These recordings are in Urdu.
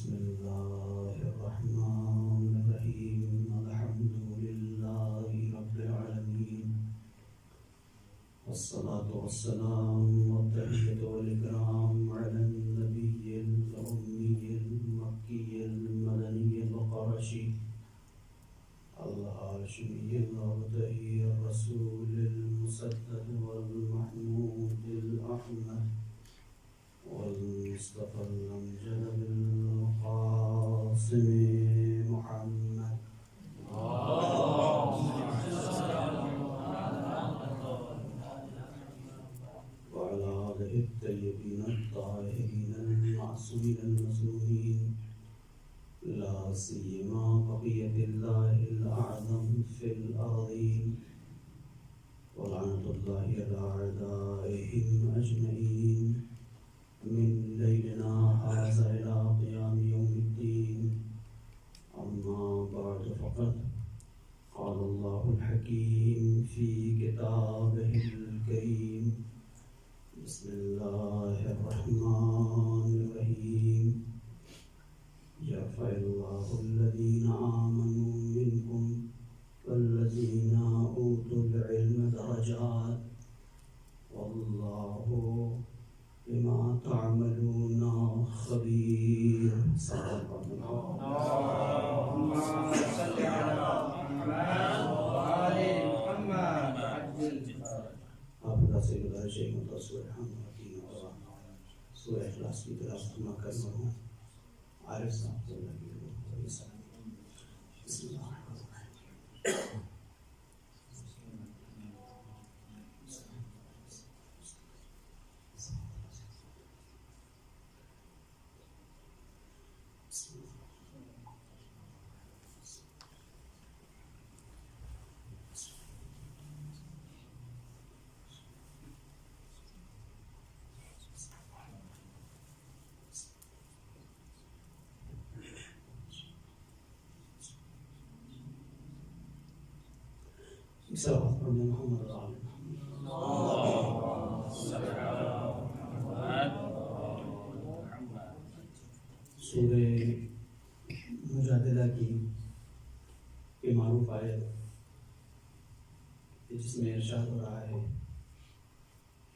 بسم الله الرحمن الرحيم الحمد لله رب العالمين والصلاة والسلام والتحية والإكرام على النبي الأمي المكي المدني القرشي الهاشمي المرتهي الرسول المسدد والمحمود الأحمد والمصطفى الأمجد بالقاسم محمد وعلى آله الطيبين الطاهرين المعصومين المظلومين لا سيما بقية الله الأعظم في الأرضين ولعنة الله على أعدائهم أجمعين من ليلنا هذا إلى قيام يوم الدين. أما بعد فقد قال الله الحكيم في كتابه الكريم بسم الله الرحمن الرحيم يرفع الله الذين آمنوا منكم والذين أوتوا العلم درجات والله بما تعملون خبير. اللهم صل على محمد وآل محمد عجل. آپ اللہ سے گزارش ہے کہ سورہ الحمد اور سورہ اخلاص کی تلاوت میں کرنا ہوں. عارف صاحب کو لگی ہو بسم اللہ الرحمن الرحیم. صلوات پر محمد و آل محمد. سورہ مجادلہ کی معروف آیت جس میں ارشاد ہو رہا ہے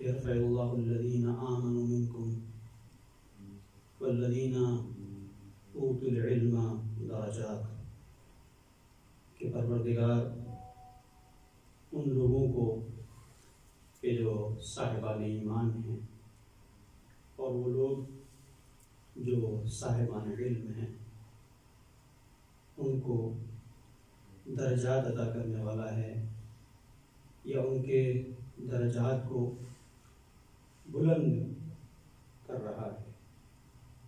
یرفع اللہ الذین آمنوا منکم والذین اوتوا العلم درجات، کہ پروردگار ان لوگوں کو کہ جو صاحبان ایمان ہیں اور وہ لوگ جو صاحبان علم ہیں ان کو درجات عطا کرنے والا ہے یا ان کے درجات کو بلند کر رہا ہے.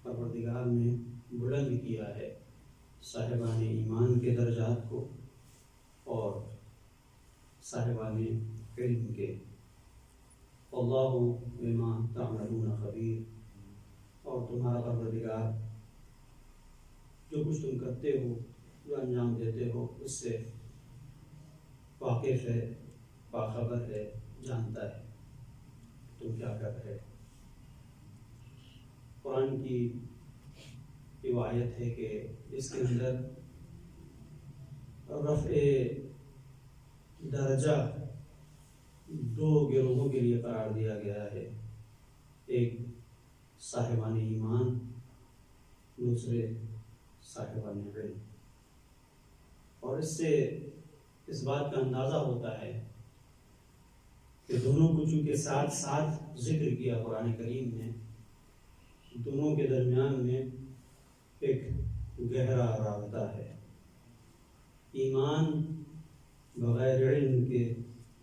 پروردگار نے بلند کیا ہے صاحبان ایمان کے درجات کو اور صاحبان علم کے. اللہ بما تعملون خبیر، اور تمہارا پروردگار جو کچھ تم کرتے ہو، جو انجام دیتے ہو، اس سے واقف ہے، باخبر ہے، جانتا ہے تم کیا کر رہے. قرآن کی روایت ہے کہ اس کے اندر رفع درجہ دو گروہوں کے لیے قرار دیا گیا ہے، ایک صاحبان ایمان، دوسرے صاحبان علم. اور اس سے اس بات کا اندازہ ہوتا ہے کہ دونوں کو چونکہ ساتھ ساتھ ذکر کیا قرآن کریم نے، دونوں کے درمیان میں ایک گہرا رابطہ ہے. ایمان بغیر علم کے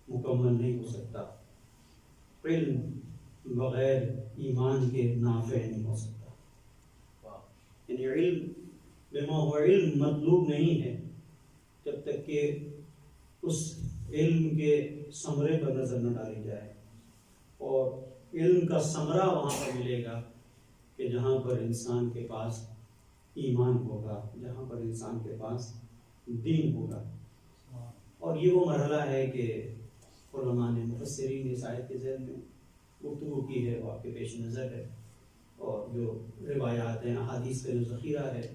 مکمل نہیں ہو سکتا، علم بغیر ایمان کے نافع نہیں ہو سکتا. یعنی علم بما ہوا علم مطلوب نہیں ہے جب تک کہ اس علم کے ثمرے پر نظر نہ ڈالی جائے. اور علم کا ثمرہ وہاں پر ملے گا کہ جہاں پر انسان کے پاس ایمان ہوگا، جہاں پر انسان کے پاس دین ہوگا. اور یہ وہ مرحلہ ہے کہ علماء نے مفسرین اس آیت کے ذیل میں گفتگو کی ہے، وہ آپ کے پیش نظر ہے. اور جو روایات ہیں، احادیث کا جو ذخیرہ ہے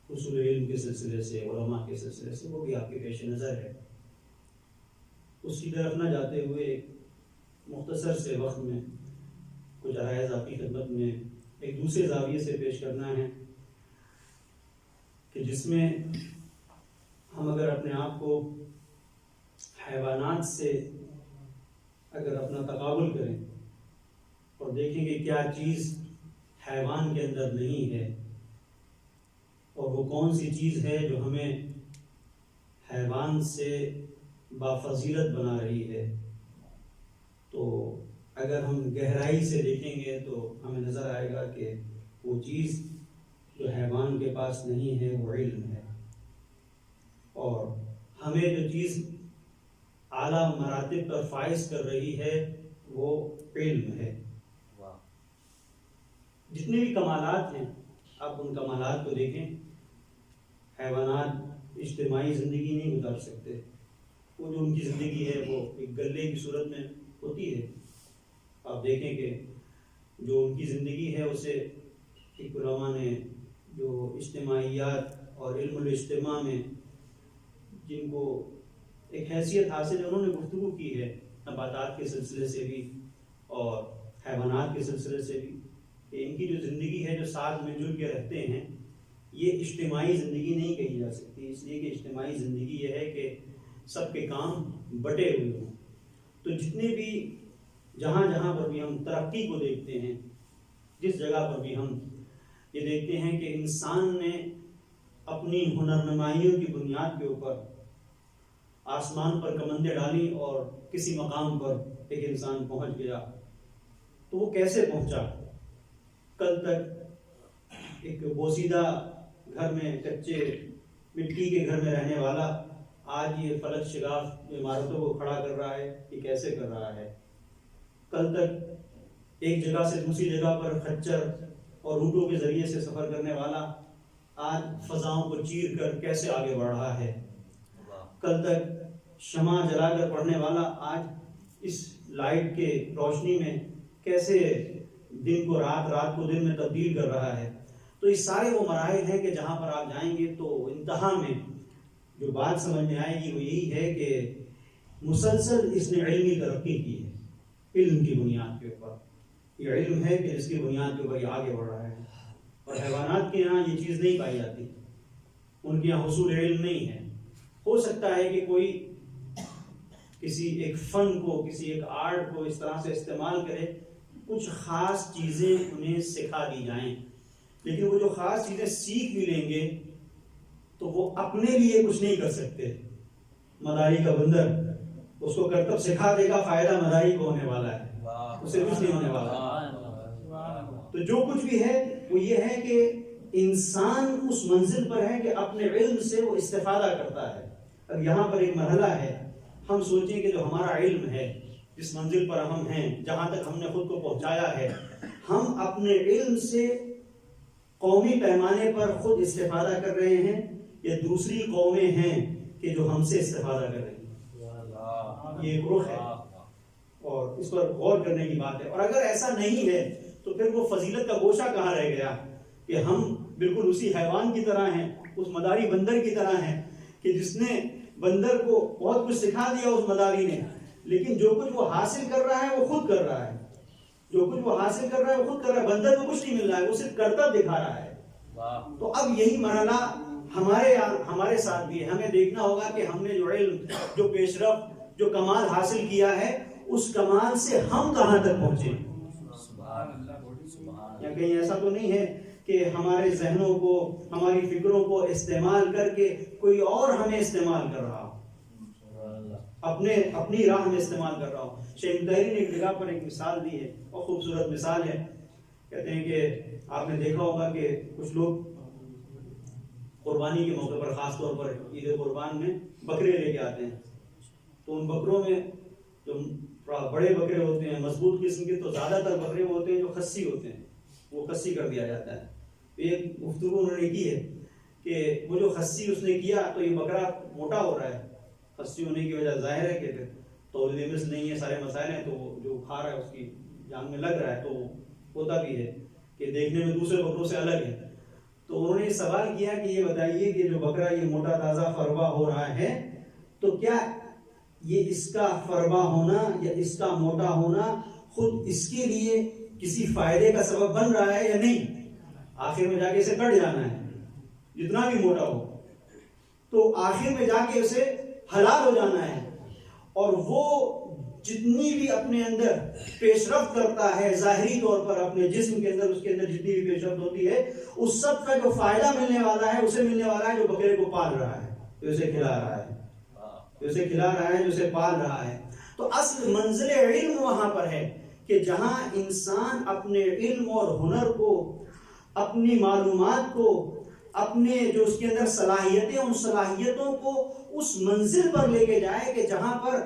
اصول علم کے سلسلے سے، علماء کے سلسلے سے، وہ بھی آپ کے پیش نظر ہے۔ اس کی طرف نہ جاتے ہوئے ایک مختصر سے وقت میں کچھ عرائض آپ کی خدمت میں ایک دوسرے زاویے سے پیش کرنا ہے کہ جس میں ہم اگر اپنے آپ کو حیوانات سے اگر اپنا تقابل کریں اور دیکھیں کہ کیا چیز حیوان کے اندر نہیں ہے اور وہ کون سی چیز ہے جو ہمیں حیوان سے بافضیلت بنا رہی ہے، تو اگر ہم گہرائی سے دیکھیں گے تو ہمیں نظر آئے گا کہ وہ چیز جو حیوان کے پاس نہیں ہے وہ علم ہے، اور ہمیں جو چیز اعلیٰ مراتب پر فائز کر رہی ہے وہ علم ہے۔ جتنے بھی کمالات ہیں آپ ان کمالات کو دیکھیں، حیوانات اجتماعی زندگی نہیں گزار سکتے، وہ جو ان کی زندگی ہے وہ ایک گلے کی صورت میں ہوتی ہے۔ آپ دیکھیں کہ جو ان کی زندگی ہے اسے ایک علماء نے جو اجتماعیات اور علم الاجتماع میں جن کو ایک حیثیت حاصل ہے، انہوں نے گفتگو کی ہے نباتات کے سلسلے سے بھی اور حیوانات کے سلسلے سے بھی، کہ ان کی جو زندگی ہے جو ساتھ مل جل کے رہتے ہیں، یہ اجتماعی زندگی نہیں کہی جا سکتی، اس لیے کہ اجتماعی زندگی یہ ہے کہ سب کے کام بٹے ہوئے ہوں۔ تو جتنے بھی جہاں جہاں پر بھی ہم ترقی کو دیکھتے ہیں، جس جگہ پر بھی ہم یہ دیکھتے ہیں کہ انسان نے اپنی ہنرنمائیوں کی بنیاد کے اوپر آسمان پر کمندیں ڈالی اور کسی مقام پر ایک انسان پہنچ گیا، تو وہ کیسے پہنچا؟ کل تک ایک بوسیدہ گھر میں، کچے مٹی کے گھر میں رہنے والا آج یہ فلک شگاف عمارتوں کو کھڑا کر رہا ہے، یہ کیسے کر رہا ہے؟ کل تک ایک جگہ سے دوسری جگہ پر خچر اور اونٹوں کے ذریعے سے سفر کرنے والا آج فضاؤں کو چیر کر کیسے آگے بڑھ رہا ہے؟ کل تک شمع جلا کر پڑھنے والا آج اس لائٹ کے روشنی میں کیسے دن کو رات، رات کو دن میں تبدیل کر رہا ہے؟ تو یہ سارے وہ مراحل ہیں کہ جہاں پر آپ جائیں گے تو انتہا میں جو بات سمجھ میں آئے گی وہ یہی ہے کہ مسلسل اس نے علمی ترقی کی ہے، علم کی بنیاد کے اوپر۔ یہ علم ہے کہ جس کی بنیاد کے اوپر یہ آگے بڑھ رہا ہے، اور حیوانات کے یہاں یہ چیز نہیں پائی جاتی، ان کے یہاں حصول علم نہیں ہے۔ ہو سکتا ہے کہ کوئی کسی ایک فن کو، کسی ایک آرٹ کو اس طرح سے استعمال کرے، کچھ خاص چیزیں انہیں سکھا دی جائیں، لیکن وہ جو خاص چیزیں سیکھ بھی لیں گے تو وہ اپنے لیے کچھ نہیں کر سکتے۔ مداری کا بندر اس کو کرتب سکھا دے گا، فائدہ مداری کو ہونے والا ہے، اسے کچھ نہیں ہونے والا۔ تو جو کچھ بھی ہے وہ یہ ہے کہ انسان اس منزل پر ہے کہ اپنے علم سے وہ استفادہ کرتا ہے۔ اب یہاں پر ایک مرحلہ ہے، ہم سوچیں کہ جو ہمارا علم ہے، جس منزل پر ہم ہیں، جہاں تک ہم نے خود کو پہنچایا ہے، ہم اپنے علم سے قومی پیمانے پر خود استفادہ کر رہے ہیں یا دوسری قومیں ہیں کہ جو ہم سے استفادہ کر رہی ہیں؟ یہ ایک رخ ہے اور اس پر غور کرنے کی بات ہے۔ اور اگر ایسا نہیں ہے تو پھر وہ فضیلت کا گوشہ کہاں رہ گیا کہ ہم بالکل اسی حیوان کی طرح ہیں، اس مداری بندر کی طرح ہیں کہ جس نے بندر کو بہت کچھ سکھا دیا اس مداری نے، لیکن جو کچھ وہ حاصل کر رہا ہے وہ خود کر رہا ہے، جو کچھ وہ حاصل کر رہا ہے وہ خود کر رہا ہے، بندر کو کچھ نہیں مل رہا ہے، وہ صرف کرتب دکھا رہا ہے۔ تو اب یہی مرحلہ ہمارے ساتھ بھی ہے، ہمیں دیکھنا ہوگا کہ ہم نے جو علم، جو پیش رفت، جو کمال حاصل کیا ہے، اس کمال سے ہم کہاں تک پہنچے۔ یا کہیں ایسا تو نہیں ہے کہ ہمارے ذہنوں کو، ہماری فکروں کو استعمال کر کے کوئی اور ہمیں استعمال کر رہا ہو، اپنی راہ میں استعمال کر رہا ہو۔ شیخ مطہری نے ایک جگہ پر ایک مثال دی ہے اور خوبصورت مثال ہے، کہتے ہیں کہ آپ نے دیکھا ہوگا کہ کچھ لوگ قربانی کے موقع پر، خاص طور پر عید قربان میں بکرے لے کے آتے ہیں، تو ان بکروں میں جو بڑے بکرے ہوتے ہیں، مضبوط قسم کے، تو زیادہ تر بکرے وہ ہوتے ہیں جو خصی ہوتے ہیں، وہ خصی کر دیا جاتا ہے۔ ایک گفتگو انہوں نے کی ہے کہ وہ جو خصی اس نے کیا تو یہ بکرا موٹا ہو رہا ہے، خصی ہونے کی وجہ ظاہر ہے کہ تولید مثل نہیں ہے، سارے مسائل ہیں، تو جو کھا رہا ہے اس کی جان میں لگ رہا ہے، تو ہوتا بھی ہے کہ دیکھنے میں دوسرے بکروں سے الگ ہے. تو انہوں نے سوال کیا کہ یہ بتائیے کہ جو بکرا یہ موٹا تازہ فربا ہو رہا ہے تو کیا یہ اس کا فربا ہونا یا اس کا موٹا ہونا خود اس کے لیے کسی فائدے کا سبب بن رہا ہے یا نہیں؟ آخر میں جا کے اسے کٹ جانا ہے جتنا بھی موٹا ہو، تو آخر میں جا کے اسے حلال ہو جانا ہے. اور وہ جتنی بھی اپنے اندر پیش رفت کرتا ہے ظاہری طور پر اپنے جسم کے اندر، اس کے اندر جتنی بھی پیش رفت ہوتی ہے، اس سب کا جو فائدہ ملنے والا ہے اسے ملنے والا ہے جو بکرے کو پال رہا ہے، جو اسے کھلا رہا ہے، جو اسے کھلا رہا ہے، جو اسے پال رہا ہے. تو اصل منزل علم وہاں پر ہے کہ جہاں انسان اپنے علم اور ہنر کو، اپنی معلومات کو، اپنے جو اس کے اندر صلاحیتیں، ان صلاحیتوں کو اس منزل پر لے کے جائے کہ جہاں پر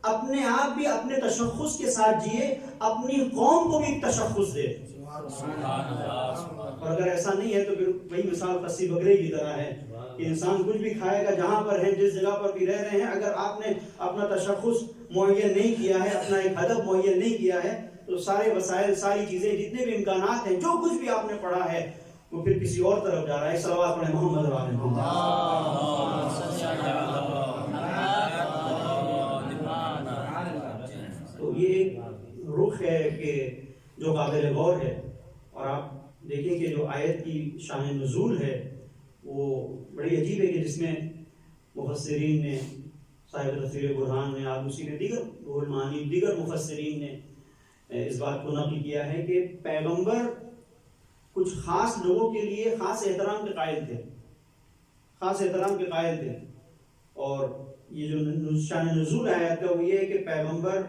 اپنے آپ بھی اپنے تشخص کے ساتھ جیے، اپنی قوم کو بھی تشخص دے. اور اگر ایسا نہیں ہے تو پھر وہی مثال خصی بکرے کی طرح ہے کہ انسان کچھ بھی کھائے گا، جہاں پر ہے، جس جگہ پر بھی رہ رہے ہیں، اگر آپ نے اپنا تشخص معین نہیں کیا ہے، اپنا ایک ہدف معین نہیں کیا ہے، تو سارے وسائل، ساری چیزیں، جتنے بھی امکانات ہیں، جو کچھ بھی آپ نے پڑھا ہے، وہ پھر کسی اور طرف جا رہا ہے. صلوات پڑھیں محمد علیہ تو یہ ایک رخ ہے کہ جو قابل غور ہے. اور آپ دیکھیں کہ جو آیت کی شان نزول ہے وہ بڑی عجیب ہے کہ جس میں مفسرین نے، صاحب تفسیر برہان نے، آلوسی نے، دیگر روح المعانی، دیگر مفسرین نے اس بات کو نقل کیا ہے کہ پیغمبر کچھ خاص لوگوں کے لیے خاص احترام کے قائل تھے، خاص احترام کے قائل تھے. اور یہ جو شان نزول آیت ہے وہ یہ ہے کہ پیغمبر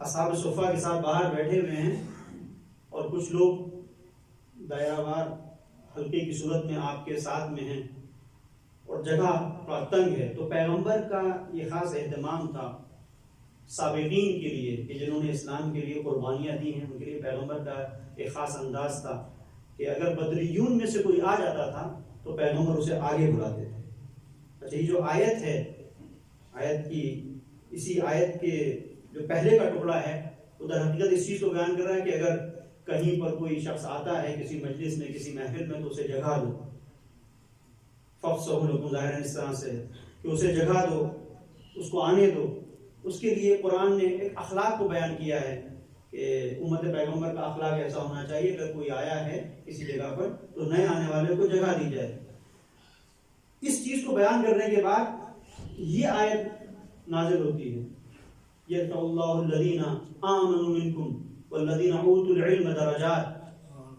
اصحاب صفہ کے ساتھ باہر بیٹھے ہوئے ہیں اور کچھ لوگ دائرہ وار حلقے کی صورت میں آپ کے ساتھ میں ہیں اور جگہ بڑا تنگ ہے. تو پیغمبر کا یہ خاص اہتمام تھا سابقین کے لیے کہ جنہوں نے اسلام کے لیے قربانیاں دی ہیں، ان کے لیے پیغمبر کا ایک خاص انداز تھا کہ اگر بدریون میں سے کوئی آ جاتا تھا تو پیغمبر اسے آگے بلاتے تھے. اچھا، یہ جو آیت ہے، آیت کی اسی آیت کے جو پہلے کا ٹکڑا ہے وہ در حقیقت اس چیز کو بیان کر رہا ہے کہ اگر کہیں پر کوئی شخص آتا ہے کسی مجلس میں، کسی محفل میں، تو اسے جگہ دو. فَفْصَحُوا لَكُمْ، ظاہراً اس طرح سے کہ اسے جگہ دو، اس کو آنے دو. اس کے لیے قرآن نے ایک اخلاق کو بیان کیا ہے کہ امت پیغمبر کا اخلاق ایسا ہونا چاہیے اگر کوئی آیا ہے کسی جگہ پر تو نئے آنے والے کو جگہ دی جائے. اس چیز کو بیان کرنے کے بعد یہ آیت نازل ہوتی ہے، یرفع اللہ الذین آمنوا منکم والذین اوتوا العلم درجات.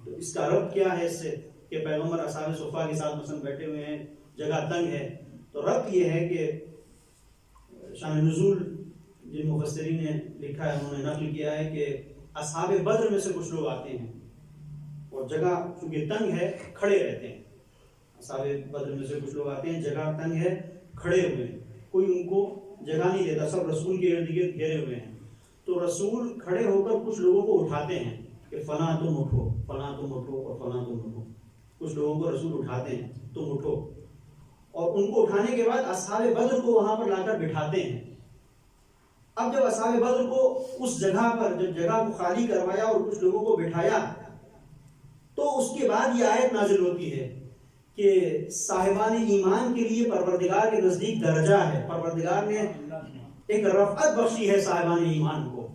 تو اس کا ربط کیا ہے اس سے کہ پیغمبر اصحاب صفہ کے ساتھ مثلا بیٹھے ہوئے ہیں، جگہ تنگ ہے. تو ربط یہ ہے کہ شان نزول جن مفسرین نے لکھا ہے، انہوں نے نقل کیا ہے کہ اصحاب بدر میں سے کچھ لوگ آتے ہیں اور جگہ چونکہ تنگ ہے کھڑے رہتے ہیں. اصحاب بدر میں سے کچھ لوگ آتے ہیں، جگہ تنگ ہے، کھڑے ہوئے ہیں، کوئی ان کو جگہ نہیں دیتا، سب رسول کے ارد گرد گھیرے ہوئے ہیں. تو رسول کھڑے ہو کر کچھ لوگوں کو اٹھاتے ہیں کہ فلاں تم اٹھو، فلاں تم اٹھو اور فلاں تم اٹھو. کچھ لوگوں کو رسول اٹھاتے ہیں، تم اٹھو. اور ان کو اٹھانے کے بعد اصحاب بدر کو وہاں پر لا کر بٹھاتے ہیں. اب جب اصحاب بدر کو اس جگہ پر، جب جگہ کو خالی کروایا اور کچھ لوگوں کو بٹھایا، تو اس کے بعد یہ آیت نازل ہوتی ہے کہ صاحبان ایمان کے لیے پروردگار کے نزدیک درجہ ہے. پروردگار نے ایک رفعت بخشی ہے صاحبان ایمان کو.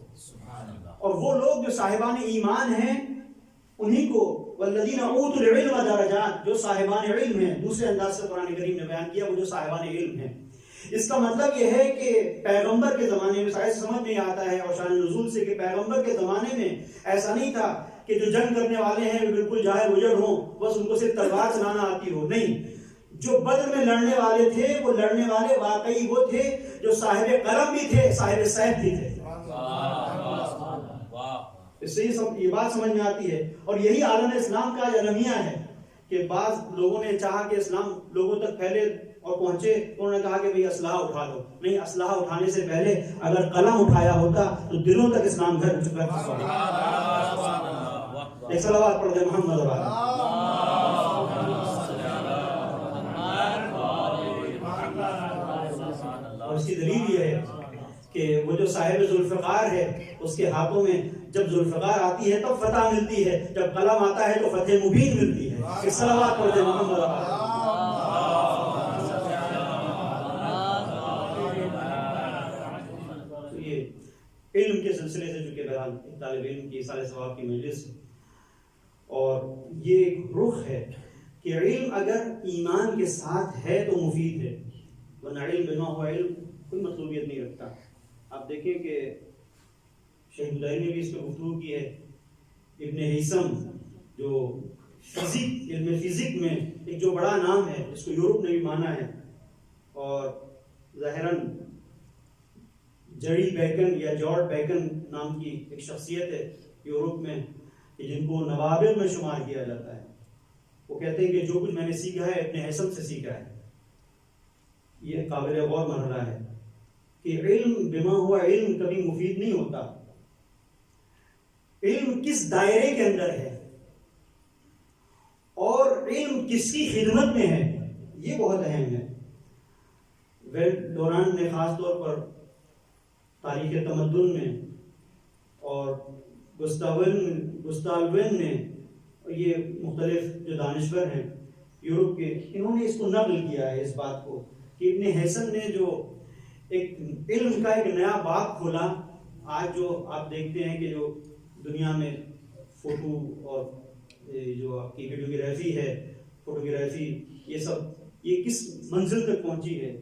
اور وہ لوگ جو صاحبان ایمان ہیں انہی کو والذین اوتوا العلم درجات، جو صاحبان علم ہیں. دوسرے انداز سے قرآن کریم نے بیان کیا وہ جو صاحبان علم ہیں. اس کا مطلب یہ ہے کہ پیغمبر کے زمانے میں شاید سمجھ نہیں آتا ہے اور شان نزول سے کہ پیغمبر کے زمانے میں ایسا نہیں تھا کہ جو جنگ کرنے والے ہیں بالکل جاہل بجر ہوں، بس ان کو صرف تلوار چلانا آتی ہو. نہیں، جو بدر میں لڑنے والے تھے وہ لڑنے والے واقعی وہ تھے جو صاحب قلم بھی تھے، صاحب سیف بھی تھے. اس سے یہ بات سمجھ میں آتی ہے. اور یہی عالم اسلام کا المیہ ہے کہ بعض لوگوں نے چاہا کہ اسلام لوگوں تک پھیلے اور پہنچے، انہوں نے کہا کہ بھئی اسلحہ اٹھا لو. نہیں، اسلحہ اٹھانے سے پہلے اگر قلم اٹھایا ہوتا تو دلوں تک اسلام گھر چکا تھا. ایک صلوات پڑھ دیں محمد اور اس کی دلیل یہ ہے کہ وہ جو صاحب ذوالفقار ہے اس کے ہاتھوں میں جب ذوالفقار آتی ہے تب فتح ملتی ہے، جب قلم آتا ہے تو فتح مبین ملتی ہے. ایک صلوات پڑھتے محمد. علم کے سلسلے سے چونکہ بہرحال طالب علم کی سال ثواب کی مجلس ہے، اور یہ ایک رخ ہے کہ علم اگر ایمان کے ساتھ ہے تو مفید ہے، ورنہ علم بنا ہوا علم کوئی مطلوبیت نہیں رکھتا. آپ دیکھیں کہ شیخ بداری نے بھی اس پہ گفتگو کی ہے. ابن ہیثم جو علم فزک میں ایک جو بڑا نام ہے، جس کو یورپ نے بھی مانا ہے، اور ظاہراً جری بیکن یا جارج بیکن نام کی ایک شخصیت ہے یورپ میں کہ جن کو نوابغ میں شمار کیا جاتا ہے. وہ کہتے ہیں کہ جو کچھ میں نے سیکھا ہے ابن ہیثم سے سیکھا ہے. یہ قابل غور مرحلہ ہے کہ علم بما ہوا علم کبھی مفید نہیں ہوتا. علم کس دائرے کے اندر ہے اور علم کس کی خدمت میں ہے، یہ بہت اہم ہے. ڈوران نے خاص طور پر تاریخ تمدن میں اور گستاوین نے، یہ مختلف جو دانشور ہیں یورپ کے، انہوں نے اس کو نقل کیا ہے اس بات کو کہ ابن ہیثم نے جو ایک علم کا ایک نیا باب کھولا. آج جو آپ دیکھتے ہیں کہ جو دنیا میں فوٹو اور جو آپ کی ویڈیوگرافی ہے، فوٹوگرافی، یہ سب یہ کس منزل تک پہنچی ہے،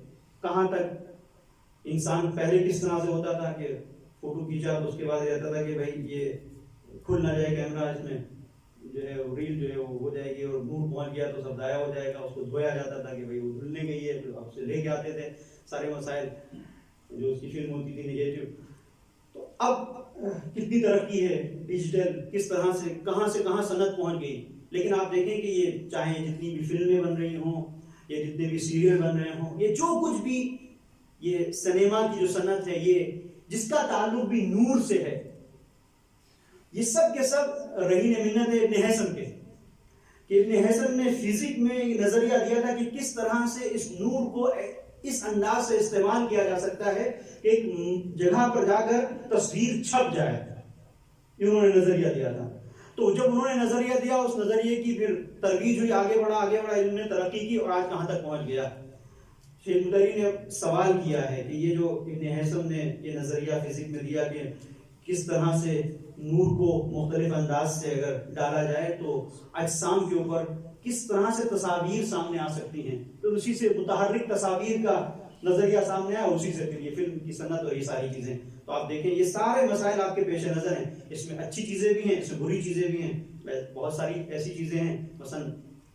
کہاں تک انسان پہلے کس طرح سے ہوتا تھا کہ فوٹو کھینچا تو اس کے بعد رہتا تھا کہ بھائی یہ کھل نہ جائے کیمرہ، اس میں جو ہے ریل جو ہے وہ ہو جائے گی، اور نور پہنچ گیا تو سب ضائع ہو جائے گا. اس کو دھویا جاتا تھا کہ بھائی وہ دھلنے گئی ہے، پھر آپ سے لے کے آتے تھے سارے مسائل جو اس کی فلم ہوتی تھی نگیٹو. تو اب کتنی ترقی ہے ڈیجیٹل، کس طرح سے کہاں صنعت پہنچ گئی. لیکن آپ دیکھیں کہ یہ چاہے جتنی بھی فلمیں بن رہی ہوں یا جتنے بھی سیریل بن رہے ہوں، یہ جو کچھ بھی یہ سنیما کی جو صنعت ہے، یہ جس کا تعلق بھی نور سے ہے، یہ سب کے سب رہین منت ہے ابن ہیثم کے. کہ ابن ہیثم نے فزک میں ایک نظریہ دیا تھا کہ کس طرح سے اس نور کو اس انداز سے استعمال کیا جا سکتا ہے کہ ایک جگہ پر جا کر تصویر چھپ جائے. یہ انہوں نے نظریہ دیا تھا. تو جب انہوں نے نظریہ دیا، اس نظریے کی پھر ترویج ہوئی، آگے بڑھا علم نے ترقی کی، اور آج کہاں تک پہنچ گیا. شیخ بدری نے سوال کیا ہے کہ یہ جو ابن ہیثم نے یہ نظریہ فزک میں دیا کہ کس طرح سے نور کو مختلف انداز سے اگر ڈالا جائے تو اجسام کے اوپر کس طرح سے تصاویر سامنے آ سکتی ہیں، تو اسی سے متحرک تصاویر کا نظریہ سامنے آیا، اسی سے پھر یہ فلم کی صنعت اور یہ ساری چیزیں. تو آپ دیکھیں یہ سارے مسائل آپ کے پیش نظر ہیں. اس میں اچھی چیزیں بھی ہیں، اس میں بری چیزیں بھی ہیں. بہت ساری ایسی چیزیں ہیں، مثلا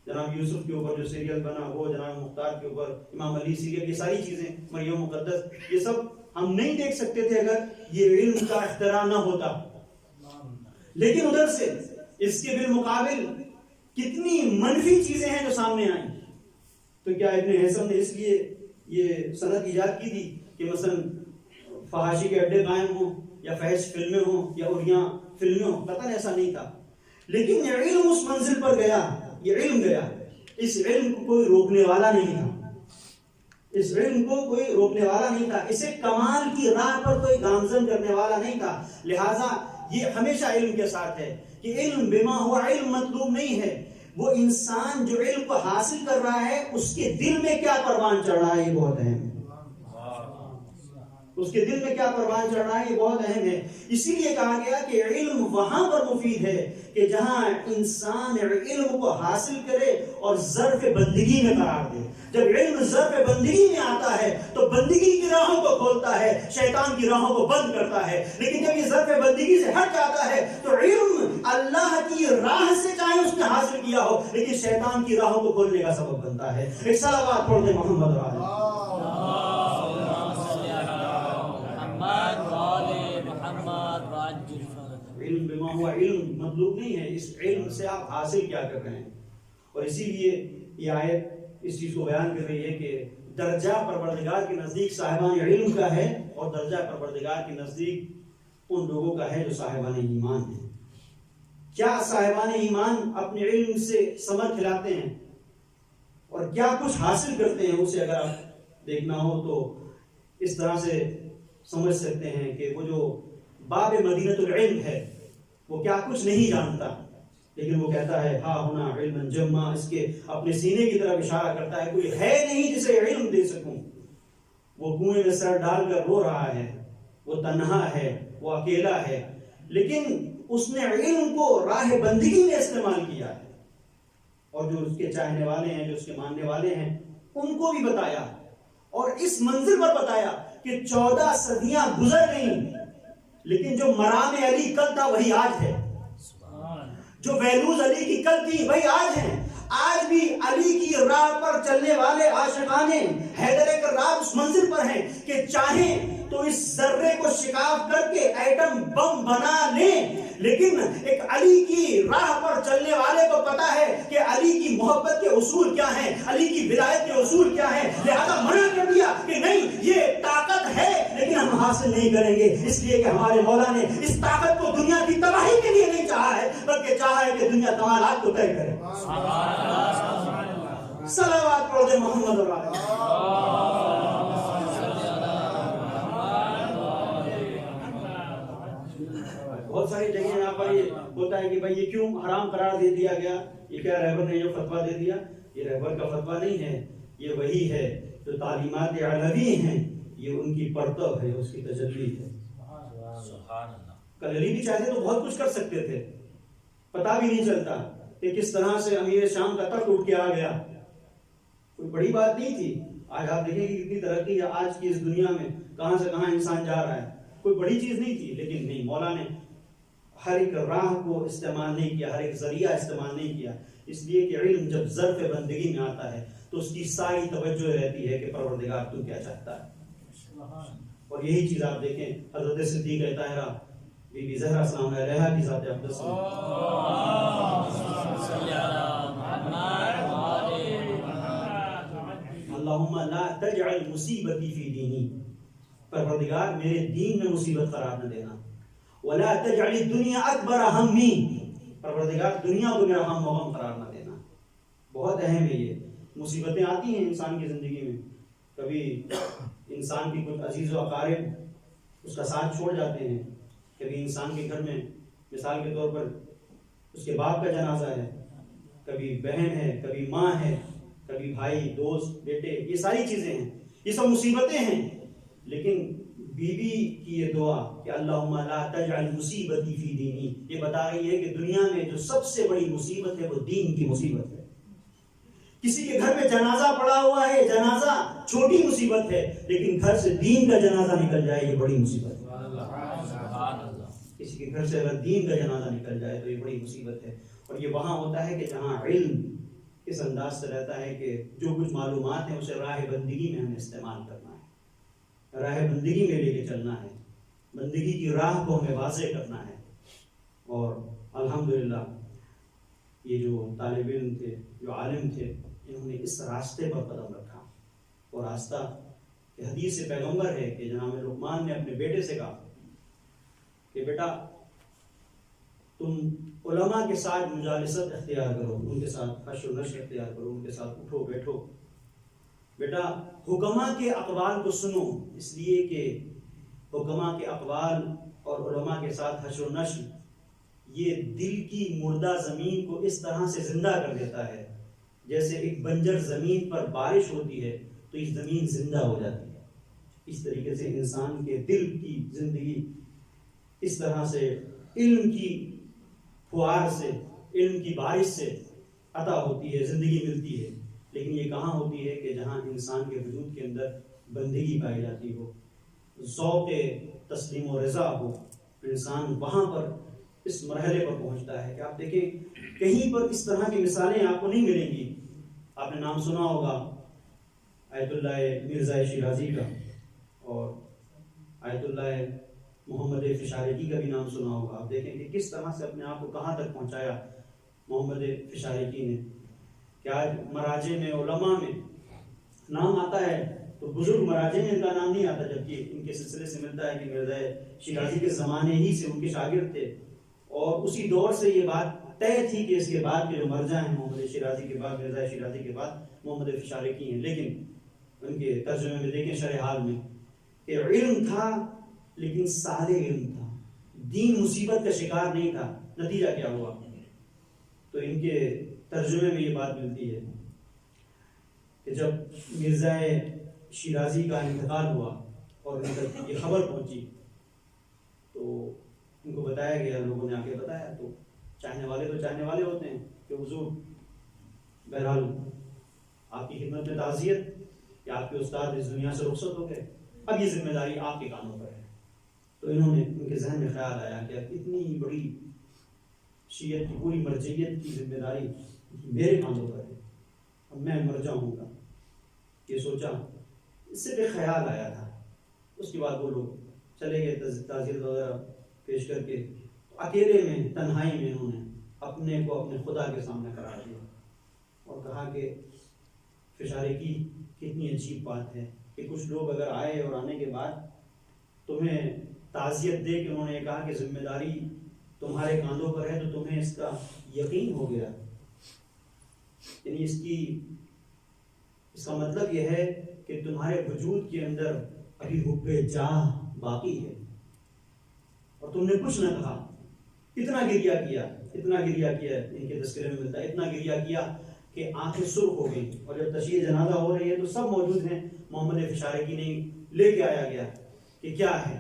جناب یوسف کے اوپر جو سیریل بنا وہ، جناب مختار کے اوپر امام علی سیریل، یہ ساری چیزیں، مریم مقدس، یہ سب ہم نہیں دیکھ سکتے تھے اگر یہ علم کا اختراع نہ ہوتا. لیکن ادھر سے اس کے بالمقابل کتنی منفی چیزیں ہیں جو سامنے آئیں. تو کیا ابن ہیثم نے اس لیے یہ صنعت ایجاد کی تھی کہ مثلا فحاشی کے اڈے قائم ہوں یا فحش فلمیں ہوں یا اریاں فلمیں ہوں؟ قطعاً ایسا نہیں تھا. لیکن یہ علم اس منزل پر گیا، یہ علم گیا. اس علم کو کوئی روکنے والا نہیں تھا، اس علم کو کوئی روکنے والا نہیں تھا، اسے کمال کی راہ پر کوئی گامزن کرنے والا نہیں تھا. لہٰذا یہ ہمیشہ علم کے ساتھ ہے کہ علم بما ہوا علم مطلوب نہیں ہے. وہ انسان جو علم کو حاصل کر رہا ہے اس کے دل میں کیا پروان چڑھ رہا ہے، یہ بہت اہم ہے. اس کے دل میں کیا پروان چڑھ رہا ہے، یہ بہت اہم ہے. اسی لیے کہا گیا کہ علم وہاں پر مفید ہے کہ جہاں انسان علم کو حاصل کرے اور ظرف بندگی میں قرار دے. جب علم ظرف بندگی میں آتا ہے تو بندگی کی راہوں کو کھولتا ہے، شیطان کی راہوں کو بند کرتا ہے. لیکن جب یہ ظرف بندگی سے ہٹ جاتا ہے تو علم اللہ کی راہ سے چاہے اس نے حاصل کیا ہو لیکن شیطان کی راہوں کو کھولنے کا سبب بنتا ہے. ایک صلوات پڑھ دیں محمد علیہ. علم بما ہوا علم مطلوب نہیں ہے، اس علم سے آپ حاصل کیا کر رہے ہیں. اور اسی لیے یہ آیت اس چیز کو بیان کر رہی ہے کہ درجہ پروردگار کے نزدیک صاحبان علم کا ہے اور درجہ پروردگار کے نزدیک ان لوگوں کا ہے جو صاحبان ایمان ہیں. کیا صاحبان ایمان اپنے علم سے ثمر کھلاتے ہیں اور کیا کچھ حاصل کرتے ہیں، اسے اگر آپ دیکھنا ہو تو اس طرح سے سمجھ سکتے ہیں کہ وہ جو باب مدینۃ العلم ہے وہ کیا کچھ نہیں جانتا، لیکن وہ کہتا ہے ہا ہونا علم جمع، اس کے اپنے سینے کی طرف اشارہ کرتا ہے کوئی ہے نہیں جسے علم دے سکوں. وہ کنویں میں سر ڈال کر رو رہا ہے، وہ تنہا ہے، وہ اکیلا ہے، لیکن اس نے علم کو راہ بندگی میں استعمال کیا ہے، اور جو اس کے چاہنے والے ہیں، جو اس کے ماننے والے ہیں، ان کو بھی بتایا، اور اس منزل پر بتایا کہ 14 صدیاں گزر گئیں، لیکن جو مرام علی کل تھا وہی آج ہے، جو ویلوز علی کی کل تھی وہی آج ہیں. آج بھی علی کی راہ پر چلنے والے عاشقان حیدر کرار اس منزل پر ہیں کہ چاہیں تو اس ذرے کو شکاف کر کے ایٹم بم بنا لیں، لیکن ایک علی کی راہ پر چلنے والے کو پتا ہے کہ علی کی محبت کے اصول کیا ہیں، علی کی ولایت کے اصول کیا ہیں، لہذا منع کر دیا کہ نہیں یہ طاقت ہے لیکن ہم حاصل نہیں کریں گے، اس لیے کہ ہمارے مولا نے اس طاقت کو دنیا کی تباہی کے لیے نہیں چاہا ہے، بلکہ چاہا ہے کہ دنیا کمالات کو طے کرے. صلوات پڑھ دے محمد اور علیہ. بہت ساری جگہیں یہاں پر یہ ہوتا ہے کہ بھائی یہ کیوں حرام قرار دے دیا گیا، یہ کیا رہبر نے جو فتویٰ دے دیا؟ یہ رہبر کا فتویٰ نہیں ہے، یہ وہی ہے جو تعلیمات علوی ہیں، یہ ان کی پرتو ہے، اس کی تجلی ہے. کل علی بھی چاہتے تو بہت کچھ کر سکتے تھے، پتہ بھی نہیں چلتا کہ کس طرح سے امیر شام کا تخت اٹھ کے آ گیا، کوئی بڑی بات نہیں تھی. آج آپ دیکھیں کہ کتنی ترقی ہے آج کی اس دنیا میں، کہاں سے کہاں انسان جا رہا ہے، کوئی بڑی چیز نہیں تھی. لیکن نہیں، مولا نے ہر ایک راہ کو استعمال نہیں کیا، ہر ایک ذریعہ استعمال نہیں کیا، اس لیے کہ علم جب ظرف بندگی میں آتا ہے تو اس کی ساری توجہ رہتی ہے کہ پروردگار تو کیا چاہتا ہے. اور یہی چیز آپ دیکھیں حضرت صدیقہ طاہرہ بی بی زہرا سلام علیہا کی ذات اقدس میں اللہم لا تجعل مصیبتی فی دینی، پروردگار میرے دین میں مصیبت قرار نہ دینا. ولا تجعل الدنیا اکبر ہمی، پروردگار دنیا کو میرا ہم و غم قرار نہ دینا. بہت اہم ہے یہ. مصیبتیں آتی ہیں انسان کی زندگی میں، کبھی انسان کی کچھ عزیز و اقارب اس کا ساتھ چھوڑ جاتے ہیں، کبھی انسان کے گھر میں مثال کے طور پر اس کے باپ کا جنازہ ہے، کبھی بہن ہے، کبھی ماں ہے، کبھی بھائی، دوست، بیٹے، یہ ساری چیزیں ہیں، یہ سب مصیبتیں ہیں. لیکن بی بی کی یہ دعا کہ اللہم لا تجعل مصیبتی فی دینی، یہ بتا رہی ہے کہ دنیا میں جو سب سے بڑی مصیبت ہے وہ دین کی مصیبت ہے. کسی کے گھر میں جنازہ پڑا ہوا ہے، جنازہ چھوٹی مصیبت ہے، لیکن گھر سے دین کا جنازہ نکل جائے یہ بڑی مصیبت ہے. کسی کے گھر سے اگر دین کا جنازہ نکل جائے تو یہ بڑی مصیبت ہے. اور یہ وہاں ہوتا ہے کہ جہاں علم اس انداز سے رہتا ہے کہ جو کچھ معلومات ہیں اسے راہ بندگی میں ہمیں استعمال کرنا ہے، راہ بندگی میں لے کے چلنا ہے، بندگی کی راہ کو ہمیں واضح کرنا ہے. اور الحمدللہ یہ جو طالب علم تھے، جو عالم تھے، انہوں نے اس راستے پر قدم رکھا. اور راستہ کہ حدیث سے پیغمبر ہے کہ جناب لقمان نے اپنے بیٹے سے کہا کہ بیٹا تم علماء کے ساتھ مجالست اختیار کرو، ان کے ساتھ حشر و نشر اختیار کرو، ان کے ساتھ اٹھو بیٹھو. بیٹا حکماء کے اقوال کو سنو، اس لیے کہ حکماء کے اقوال اور علماء کے ساتھ حشر و نشر یہ دل کی مردہ زمین کو اس طرح سے زندہ کر دیتا ہے جیسے ایک بنجر زمین پر بارش ہوتی ہے تو یہ زمین زندہ ہو جاتی ہے. اس طریقے سے انسان کے دل کی زندگی اس طرح سے علم کی فوار سے، علم کی بارش سے عطا ہوتی ہے، زندگی ملتی ہے. لیکن یہ کہاں ہوتی ہے کہ جہاں انسان کے وجود کے اندر بندگی پائی جاتی ہو، ذوق تسلیم و رضا ہو، انسان وہاں پر اس مرحلے پر پہنچتا ہے. کہ آپ دیکھیں کہیں پر اس طرح کی مثالیں آپ کو نہیں ملیں گی. آپ نے نام سنا ہوگا آیت اللہ مرزا شیرازی کا، اور آیت اللہ محمد فشارقی کا بھی نام سنا ہوگا. آپ دیکھیں کہ کس طرح سے اپنے آپ کو کہاں تک پہنچایا محمد فشارقی نے، کہ آج مراجع میں، علماء میں نام آتا ہے تو بزرگ مراجع میں ان کا نام نہیں آتا، جبکہ ان کے سلسلے سے ملتا ہے کہ مرزا شیرازی کے زمانے ہی سے ان کے شاگرد تھے، اور اسی دور سے یہ بات طے تھی کہ اس کے بعد کے جو مرجع ہیں محمد شیرازی کے بعد، مرزا شیرازی کے بعد محمد فشارقی ہیں. لیکن ان کے ترجمے میں دیکھیں شرح حال میں کہ علم تھا لیکن صالح علم تھا، دین مصیبت کا شکار نہیں تھا، نتیجہ کیا ہوا؟ تو ان کے ترجمے میں یہ بات ملتی ہے کہ جب مرزا شیرازی کا انتقال ہوا اور ان تک یہ خبر پہنچی تو ان کو بتایا گیا، لوگوں نے آ کے بتایا، تو چاہنے والے ہوتے ہیں کہ حضور بہرحال آپ کی خدمت میں تعزیت کہ آپ کے استاد اس دنیا سے رخصت ہو گئے، اب یہ ذمہ داری آپ کے کانوں پر ہے۔ تو انہوں نے، ان کے ذہن میں خیال آیا کہ اب اتنی بڑی شیعت کی پوری مرجعیت کی ذمہ داری میرے کانوں پر ہے، اب میں مر جاؤں گا۔ یہ سوچا، اس سے بھی خیال آیا تھا۔ اس کے بعد وہ لوگ چلے گئے تعزیت وغیرہ پیش کر کے، اکیلے میں تنہائی میں انہوں نے اپنے کو اپنے خدا کے سامنے قرار دیا اور کہا کہ فشارے کی کتنی عجیب بات ہے کہ کچھ لوگ اگر آئے اور آنے کے بعد تمہیں تعزیت دے کہ انہوں نے کہا کہ ذمہ داری تمہارے کاندھوں پر ہے، تو تمہیں اس کا یقین ہو گیا، یعنی اس کا مطلب یہ ہے کہ تمہارے وجود کے اندر ابھی حب جاہ باقی ہے اور تم نے کچھ نہ کہا۔ اتنا گریہ کیا ان کے تذکرے میں ملتا ہے، اتنا گریہ کیا کہ آنکھیں سرخ ہو گئی، اور جب تشییع جنازہ ہو رہی ہے تو سب موجود ہیں، محمد فشارے کی نہیں لے کے آیا گیا کہ کیا ہے۔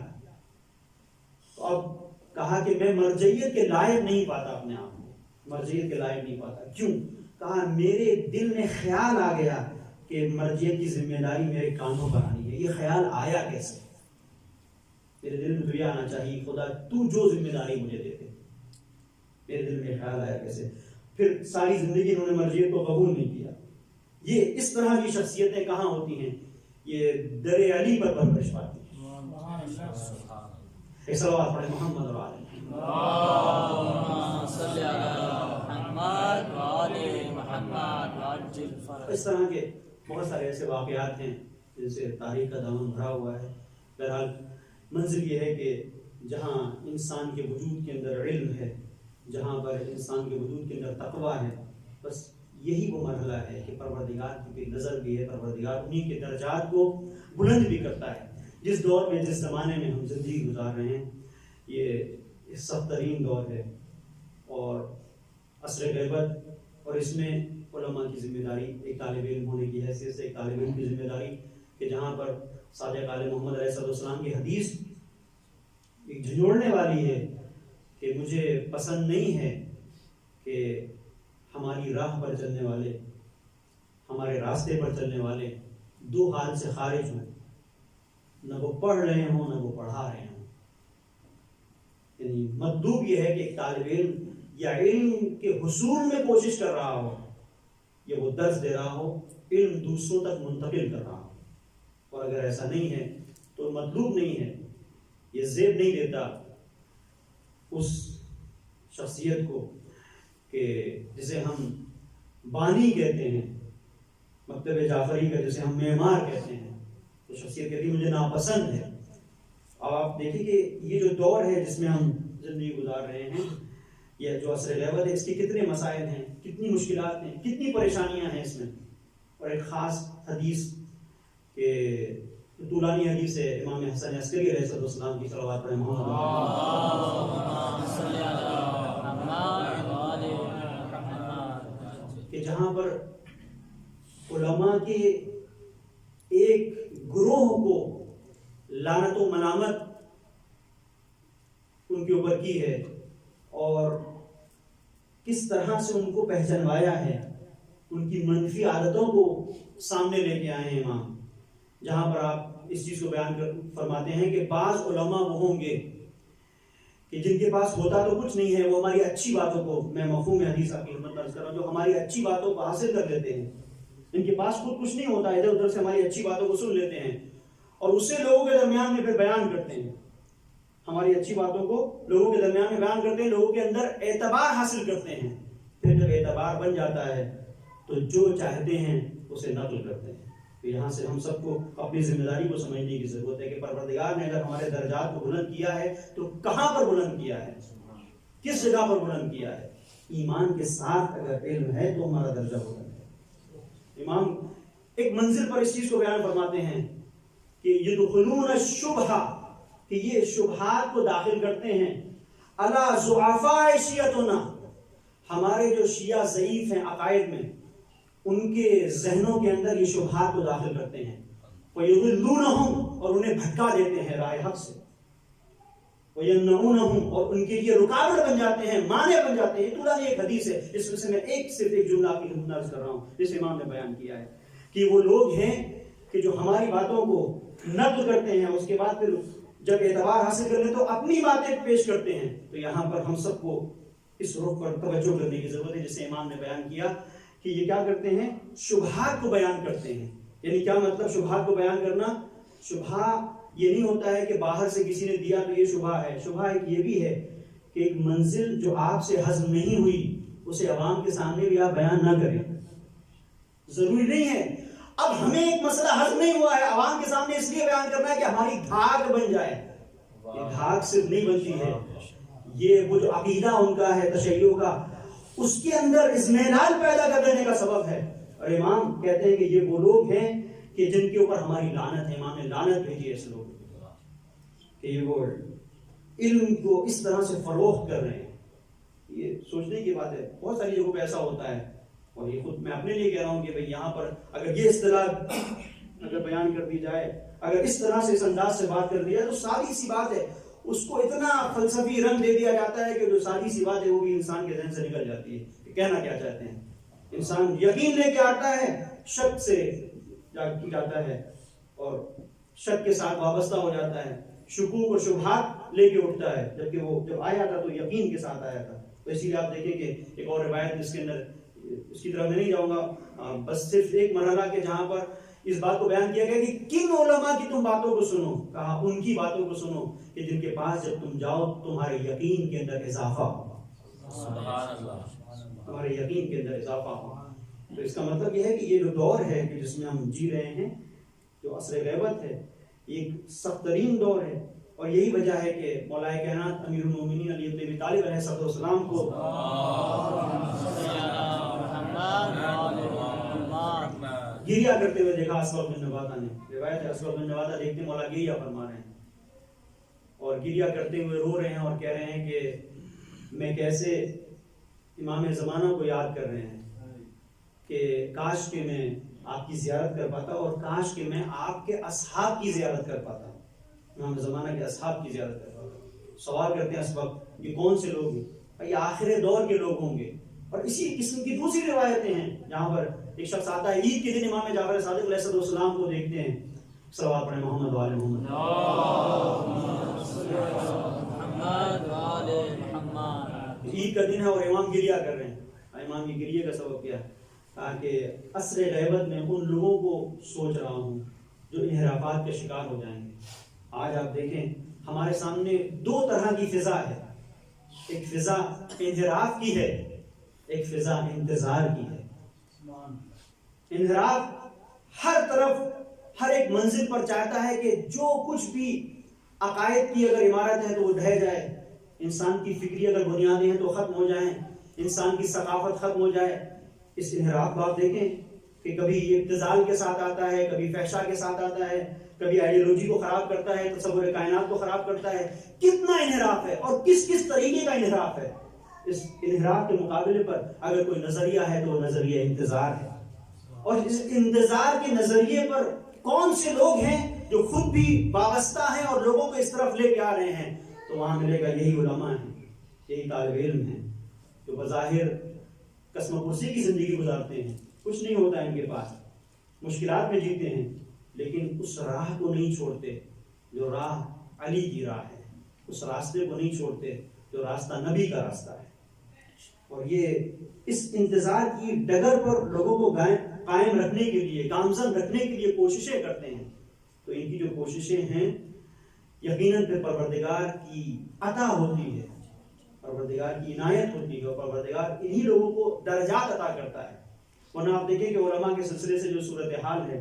تو اب کہا کہ میں مرجعیت کے لائق نہیں پاتا اپنے آپ کو، مرجعیت کے لائق نہیں پاتا۔ کیوں؟ کہا میرے دل میں خیال آ گیا کہ مرجعیت کی ذمہ داری میرے کانوں پر آنی ہے۔ یہ خیال آیا کیسے؟ میرے دل میں تو یہ آنا چاہیے، خدا تو جو ذمہ داری مجھے دے دے، میرے دل میں خیال آیا کیسے؟ پھر ساری زندگی انہوں نے مرجعیت کو قبول نہیں کیا۔ یہ اس طرح کی شخصیتیں کہاں ہوتی ہیں؟ یہ در علی پر پرورش پاتی ہیں۔ ایک صلوات پڑھیں محمد اور آل محمد۔ اس طرح کے بہت سارے ایسے واقعات ہیں جن سے تاریخ کا دامن بھرا ہوا ہے۔ بہرحال منزل یہ ہے کہ جہاں انسان کے وجود کے اندر علم ہے، جہاں پر انسان کے وجود کے اندر تقویٰ ہے، بس یہی وہ مرحلہ ہے کہ پروردگار کی نظر بھی ہے، پروردگار انہیں کے درجات کو بلند بھی کرتا ہے۔ جس دور میں، جس زمانے میں ہم زندگی گزار رہے ہیں، یہ سخت ترین دور ہے اور عصر غیبت، اور اس میں علماء کی ذمہ داری، ایک طالب علم ہونے کی حیثیت سے ایک طالب علم کی ذمہ داری کہ جہاں پر صادق عالم محمد علیہ السلام کی حدیث ایک جھنجھوڑنے والی ہے کہ مجھے پسند نہیں ہے کہ ہماری راہ پر چلنے والے، ہمارے راستے پر چلنے والے دو حال سے خارج ہوں، نہ وہ پڑھ رہے ہوں نہ وہ پڑھا رہے ہوں۔ یعنی مطلوب یہ ہے کہ ایک طالب علم یا علم کے حصول میں کوشش کر رہا ہو، یا وہ درس دے رہا ہو، علم دوسروں تک منتقل کر رہا ہو، اور اگر ایسا نہیں ہے تو مطلوب نہیں ہے، یہ زیب نہیں دیتا اس شخصیت کو کہ جسے ہم بانی کہتے ہیں، مکتب جعفری کا جسے ہم معمار کہتے ہیں، تو شخصیت کہتی مجھے ناپسند ہے۔ اب آپ دیکھیں کہ یہ جو دور ہے جس میں ہم زندگی گزار رہے ہیں، یہ جو عصر غیبت ہے، اس کے کتنے مسائل ہیں، کتنی مشکلات ہیں، کتنی پریشانیاں ہیں اس میں۔ اور ایک خاص حدیث کہ طولانی حدیث ہے امام حسن عسکری علیہ السلام کی، صلوات پڑھیں محمد کہ جہاں پر علماء کے ایک گروہ کو لعنت و ملامت ان کے اوپر کی ہے، اور کس طرح سے ان کو پہچانوایا ہے، ان کی منفی عادتوں کو سامنے لے کے آئے ہیں امام، جہاں پر آپ اس چیز کو بیان فرماتے ہیں کہ بعض علماء وہ ہوں گے کہ جن کے پاس ہوتا تو کچھ نہیں ہے، وہ ہماری اچھی باتوں کو، میں مفہوم حدیث آپ کی خدمت عرض کر رہا ہوں، جو ہماری اچھی باتوں کو حاصل کر لیتے ہیں، ان کے پاس خود کچھ نہیں ہوتا، ادھر ادھر سے ہماری اچھی باتوں کو سن لیتے ہیں اور اسے لوگوں کے درمیان میں پھر بیان کرتے ہیں، ہماری اچھی باتوں کو لوگوں کے درمیان میں بیان کرتے ہیں، لوگوں کے اندر اعتبار حاصل کرتے ہیں، پھر جب اعتبار بن جاتا ہے تو جو چاہتے ہیں اسے نقل کرتے ہیں۔ تو یہاں سے ہم سب کو اپنی ذمہ داری کو سمجھنے کی ضرورت ہے کہ پروردگار نے اگر ہمارے درجات کو بلند کیا ہے تو کہاں پر بلند کیا ہے، کس جگہ پر بلند کیا ہے۔ ایمان کے ساتھ اگر علم ہے تو ہمارا درجہ بلند ہے۔ امام ایک منزل پر اس چیز کو بیان فرماتے ہیں کہ یدخلون الشبہہ، کہ یہ شبہات کو داخل کرتے ہیں، الا ضعفاء شیعتنا، ہمارے جو شیعہ ضعیف ہیں عقائد میں، ان کے ذہنوں کے اندر یہ شبہات کو داخل کرتے ہیں، وَيُضِلُّونَهُمْ، اور انہیں بھٹکا دیتے ہیں راہ حق سے، وَيَمْنَعُونَهُمْ، اور ان کے لیے رکاوٹ بن جاتے ہیں، مانع بن جاتے ہیں۔ یہ پورا ایک حدیث ہے، اس میں سے میں صرف ایک جملہ آپ کی خدمت عرض کر رہا ہوں جس امام نے بیان کیا ہے کہ وہ لوگ ہیں کہ جو ہماری باتوں کو نقد کرتے ہیں، اس کے بعد پھر جب اعتبار حاصل کر لیں تو اپنی باتیں پیش کرتے ہیں۔ تو یہاں پر ہم سب کو اس رخ پر توجہ کرنے کی ضرورت ہے جسے امام نے بیان کیا کہ یہ کیا کرتے ہیں، شبہات کو بیان کرتے ہیں۔ یعنی کیا مطلب شبہات کو بیان کرنا؟ شبہ یہ نہیں ہوتا ہے کہ باہر سے کسی نے دیا تو یہ شبہ ہے، شبہ ایک یہ بھی ہے کہ ایک منزل جو آپ سے ہضم نہیں ہوئی اسے عوام کے سامنے بھی آپ بیان نہ کریں۔ ضروری نہیں ہے اب ہمیں ایک مسئلہ ہضم نہیں ہوا ہے عوام کے سامنے اس لیے بیان کرنا ہے کہ ہماری دھاک بن جائے۔ یہ دھاک صرف نہیں بنتی ہے، یہ وہ جو عقیدہ ان کا ہے تشیع کا، اس کے اندر اطمینان پیدا کر دینے کا سبب ہے۔ اور امام کہتے ہیں کہ یہ وہ لوگ ہیں کہ جن کے اوپر ہماری لعنت ہے۔ امام نے لعنت بھیجی ہے اس لوگ کہ یہ وہ علم کو اس طرح سے فروخت کر رہے ہیں۔ یہ سوچنے کی بات ہے، بہت ساری جگہوں پہ ایسا ہوتا ہے، اور یہ خود میں اپنے لیے کہہ رہا ہوں کہ بھئی یہاں پر اگر یہ اصطلاح اگر بیان کر دی جائے، اگر اس طرح سے اس انداز سے بات کر دی جائے تو سادی سی بات ہے، اس کو اتنا فلسفی رنگ دے دیا جاتا ہے کہ جو سادی سی بات ہے وہ بھی انسان کے ذہن سے نکل جاتی ہے کہ کہنا کیا چاہتے ہیں۔ انسان یقین لے کے آتا ہے، شک سے جاتا ہے اور شک کے ساتھ وابستہ ہو جاتا ہے، شکوک اور شبہات لے کے اٹھتا ہے، جبکہ وہ جب آیا تھا تو یقین کے ساتھ آیا تھا۔ تو اسی لیے آپ دیکھیں کہ ایک اور روایت جس کے اندر، اس کی طرف میں نہیں جاؤں گا، بس صرف ایک مرحلہ کے جہاں پر اس بات کو بیان کیا گیا کہ کن علماء کی تم باتوں کو سنو، کہا ان کی باتوں کو سنو کہ جن کے پاس جب تم جاؤ تمہارے یقین کے اندر اضافہ ہو، سبحان اللہ، تمہارے یقین کے اندر اضافہ ہو۔ تو اس کا مطلب یہ ہے کہ یہ جو دور ہے کہ جس میں ہم جی رہے ہیں، جو عصر غیبت ہے، یہ ایک سخت ترین دور ہے، اور یہی وجہ ہے کہ مولا کائنات امیر المومنین علی بن ابی طالب علیہ السلام کو گریہ کرتے ہوئے دیکھا اسود بن نباتہ نے۔ روایت ہے اسود بن نباتہ دیکھتے مولا گریہ فرما رہے ہیں اور گریہ کرتے ہوئے رو رہے ہیں اور کہہ رہے ہیں کہ میں کیسے امام زمانہ کو یاد کر رہے ہیں کہ کاش کہ میں آپ کی زیارت کر پاتا اور کاش کہ میں آپ کے اصحاب کی زیارت کر پاتا، امام زمانہ کے اصحاب کی زیارت کر پاتا۔ سوال کرتے ہیں اسباب یہ کون سے لوگ ہیں؟ یہ آخر دور کے لوگ ہوں گے۔ اور اسی قسم کی دوسری روایتیں ہیں جہاں پر ایک شخص آتا ہے عید کے دن امام جعفر صادق علیہ السلام کو دیکھتے ہیں، صلوات پڑھیں محمد وآل محمد، عید کا دن ہے اور امام گریہ کر رہے ہیں۔ امام کی گریہ کا سبب کیا ہے؟ تاکہ عصر غیبت میں ان لوگوں کو سوچ رہا ہوں جو انحرافات کے شکار ہو جائیں گے۔ آج آپ دیکھیں ہمارے سامنے دو طرح کی فضا ہے، ایک فضا انحراف کی ہے، ایک فضا انتظار کی ہے۔ انحراف ہر طرف ہر ایک منزل پر چاہتا ہے کہ جو کچھ بھی عقائد کی اگر عمارت ہے تو وہ ڈھہ جائے، انسان کی فکری اگر بنیادیں ہیں تو ختم ہو جائیں، انسان کی ثقافت ختم ہو جائے۔ اس انحراف کو آپ دیکھیں کہ کبھی ابتذال کے ساتھ آتا ہے، کبھی فحشا کے ساتھ آتا ہے، کبھی آئیڈیالوجی کو خراب کرتا ہے، تصور کائنات کو خراب کرتا ہے۔ کتنا انحراف ہے اور کس کس طریقے کا انحراف ہے۔ اس انحراف کے مقابلے پر اگر کوئی نظریہ ہے تو وہ نظریہ انتظار ہے، اور اس انتظار کے نظریے پر کون سے لوگ ہیں جو خود بھی وابستہ ہیں اور لوگوں کو اس طرف لے کے آ رہے ہیں، تو وہاں ملے گا یہی علماء ہیں، یہی طالب علم ہیں جو بظاہر قسم پرسی کی زندگی گزارتے ہیں، کچھ نہیں ہوتا ان کے پاس، مشکلات میں جیتے ہیں، لیکن اس راہ کو نہیں چھوڑتے جو راہ علی کی راہ ہے، اس راستے کو نہیں چھوڑتے جو راستہ نبی کا راستہ ہے۔ اور یہ اس انتظار کی ڈگر پر لوگوں کو قائم رکھنے کے لیے، گامزن رکھنے کے لیے کوششیں کرتے ہیں۔ تو ان کی جو کوششیں ہیں یقیناً پھر پروردگار کی عطا ہوتی ہے، پروردگار کی عنایت ہوتی ہے، اور پروردگار انہی لوگوں کو درجات عطا کرتا ہے۔ ورنہ آپ دیکھیں کہ علماء کے سلسلے سے جو صورتحال ہے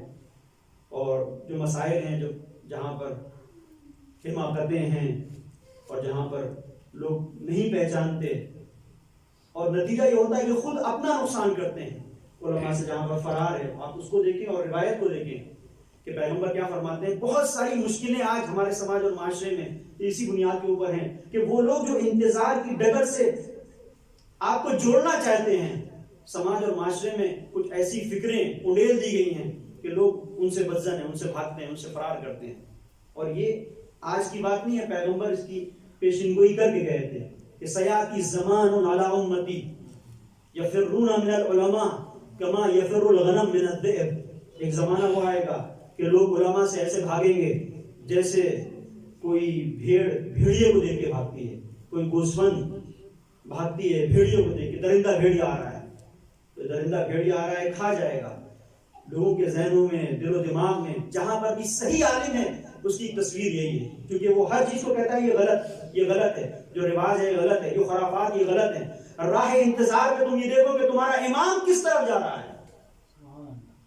اور جو مسائل ہیں، جو جہاں پر حماقتیں ہیں اور جہاں پر لوگ نہیں پہچانتے، اور نتیجہ یہ ہوتا ہے کہ خود اپنا نقصان کرتے ہیں۔ علماء سے جہاں پر فرار ہے، آپ اس کو دیکھیں اور روایت کو دیکھیں کہ پیغمبر کیا فرماتے ہیں؟ بہت ساری مشکلیں آج ہمارے سماج اور معاشرے میں اسی بنیاد کے اوپر ہیں کہ وہ لوگ جو انتظار کی ڈگر سے آپ کو جوڑنا چاہتے ہیں، سماج اور معاشرے میں کچھ ایسی فکریں انڈیل دی گئی ہیں کہ لوگ ان سے بدزن ہیں، ان سے بھاگتے ہیں، ان سے فرار کرتے ہیں. اور یہ آج کی بات نہیں ہے، پیغمبر اس کی پیشنگوئی کر کے گئے تھے کہ سیاتی زمان علی امتی یفرون من العلماء کما یفر الغنم من الذئب. ایک زمانہ وہ آئے گا کہ لوگ علماء سے ایسے بھاگیں گے جیسے کوئی بھیڑیے کو دیکھ کے بھاگتی ہے، کوئی گوسفند بھاگتی ہے بھیڑیوں کو دیکھ کے. درندہ بھیڑیا آ رہا ہے تو درندہ بھیڑیا آ رہا ہے، کھا جائے گا. لوگوں کے ذہنوں میں، دل و دماغ میں جہاں پر بھی صحیح عالم ہے اس کی تصویر یہی ہے، کیونکہ وہ ہر چیز کو کہتا ہے یہ غلط ہے، جو رواج ہے یہ غلط ہے، جو خرافات یہ غلط ہے. راہ انتظار پہ تم یہ دیکھو کہ تمہارا امام کس طرف جا رہا ہے.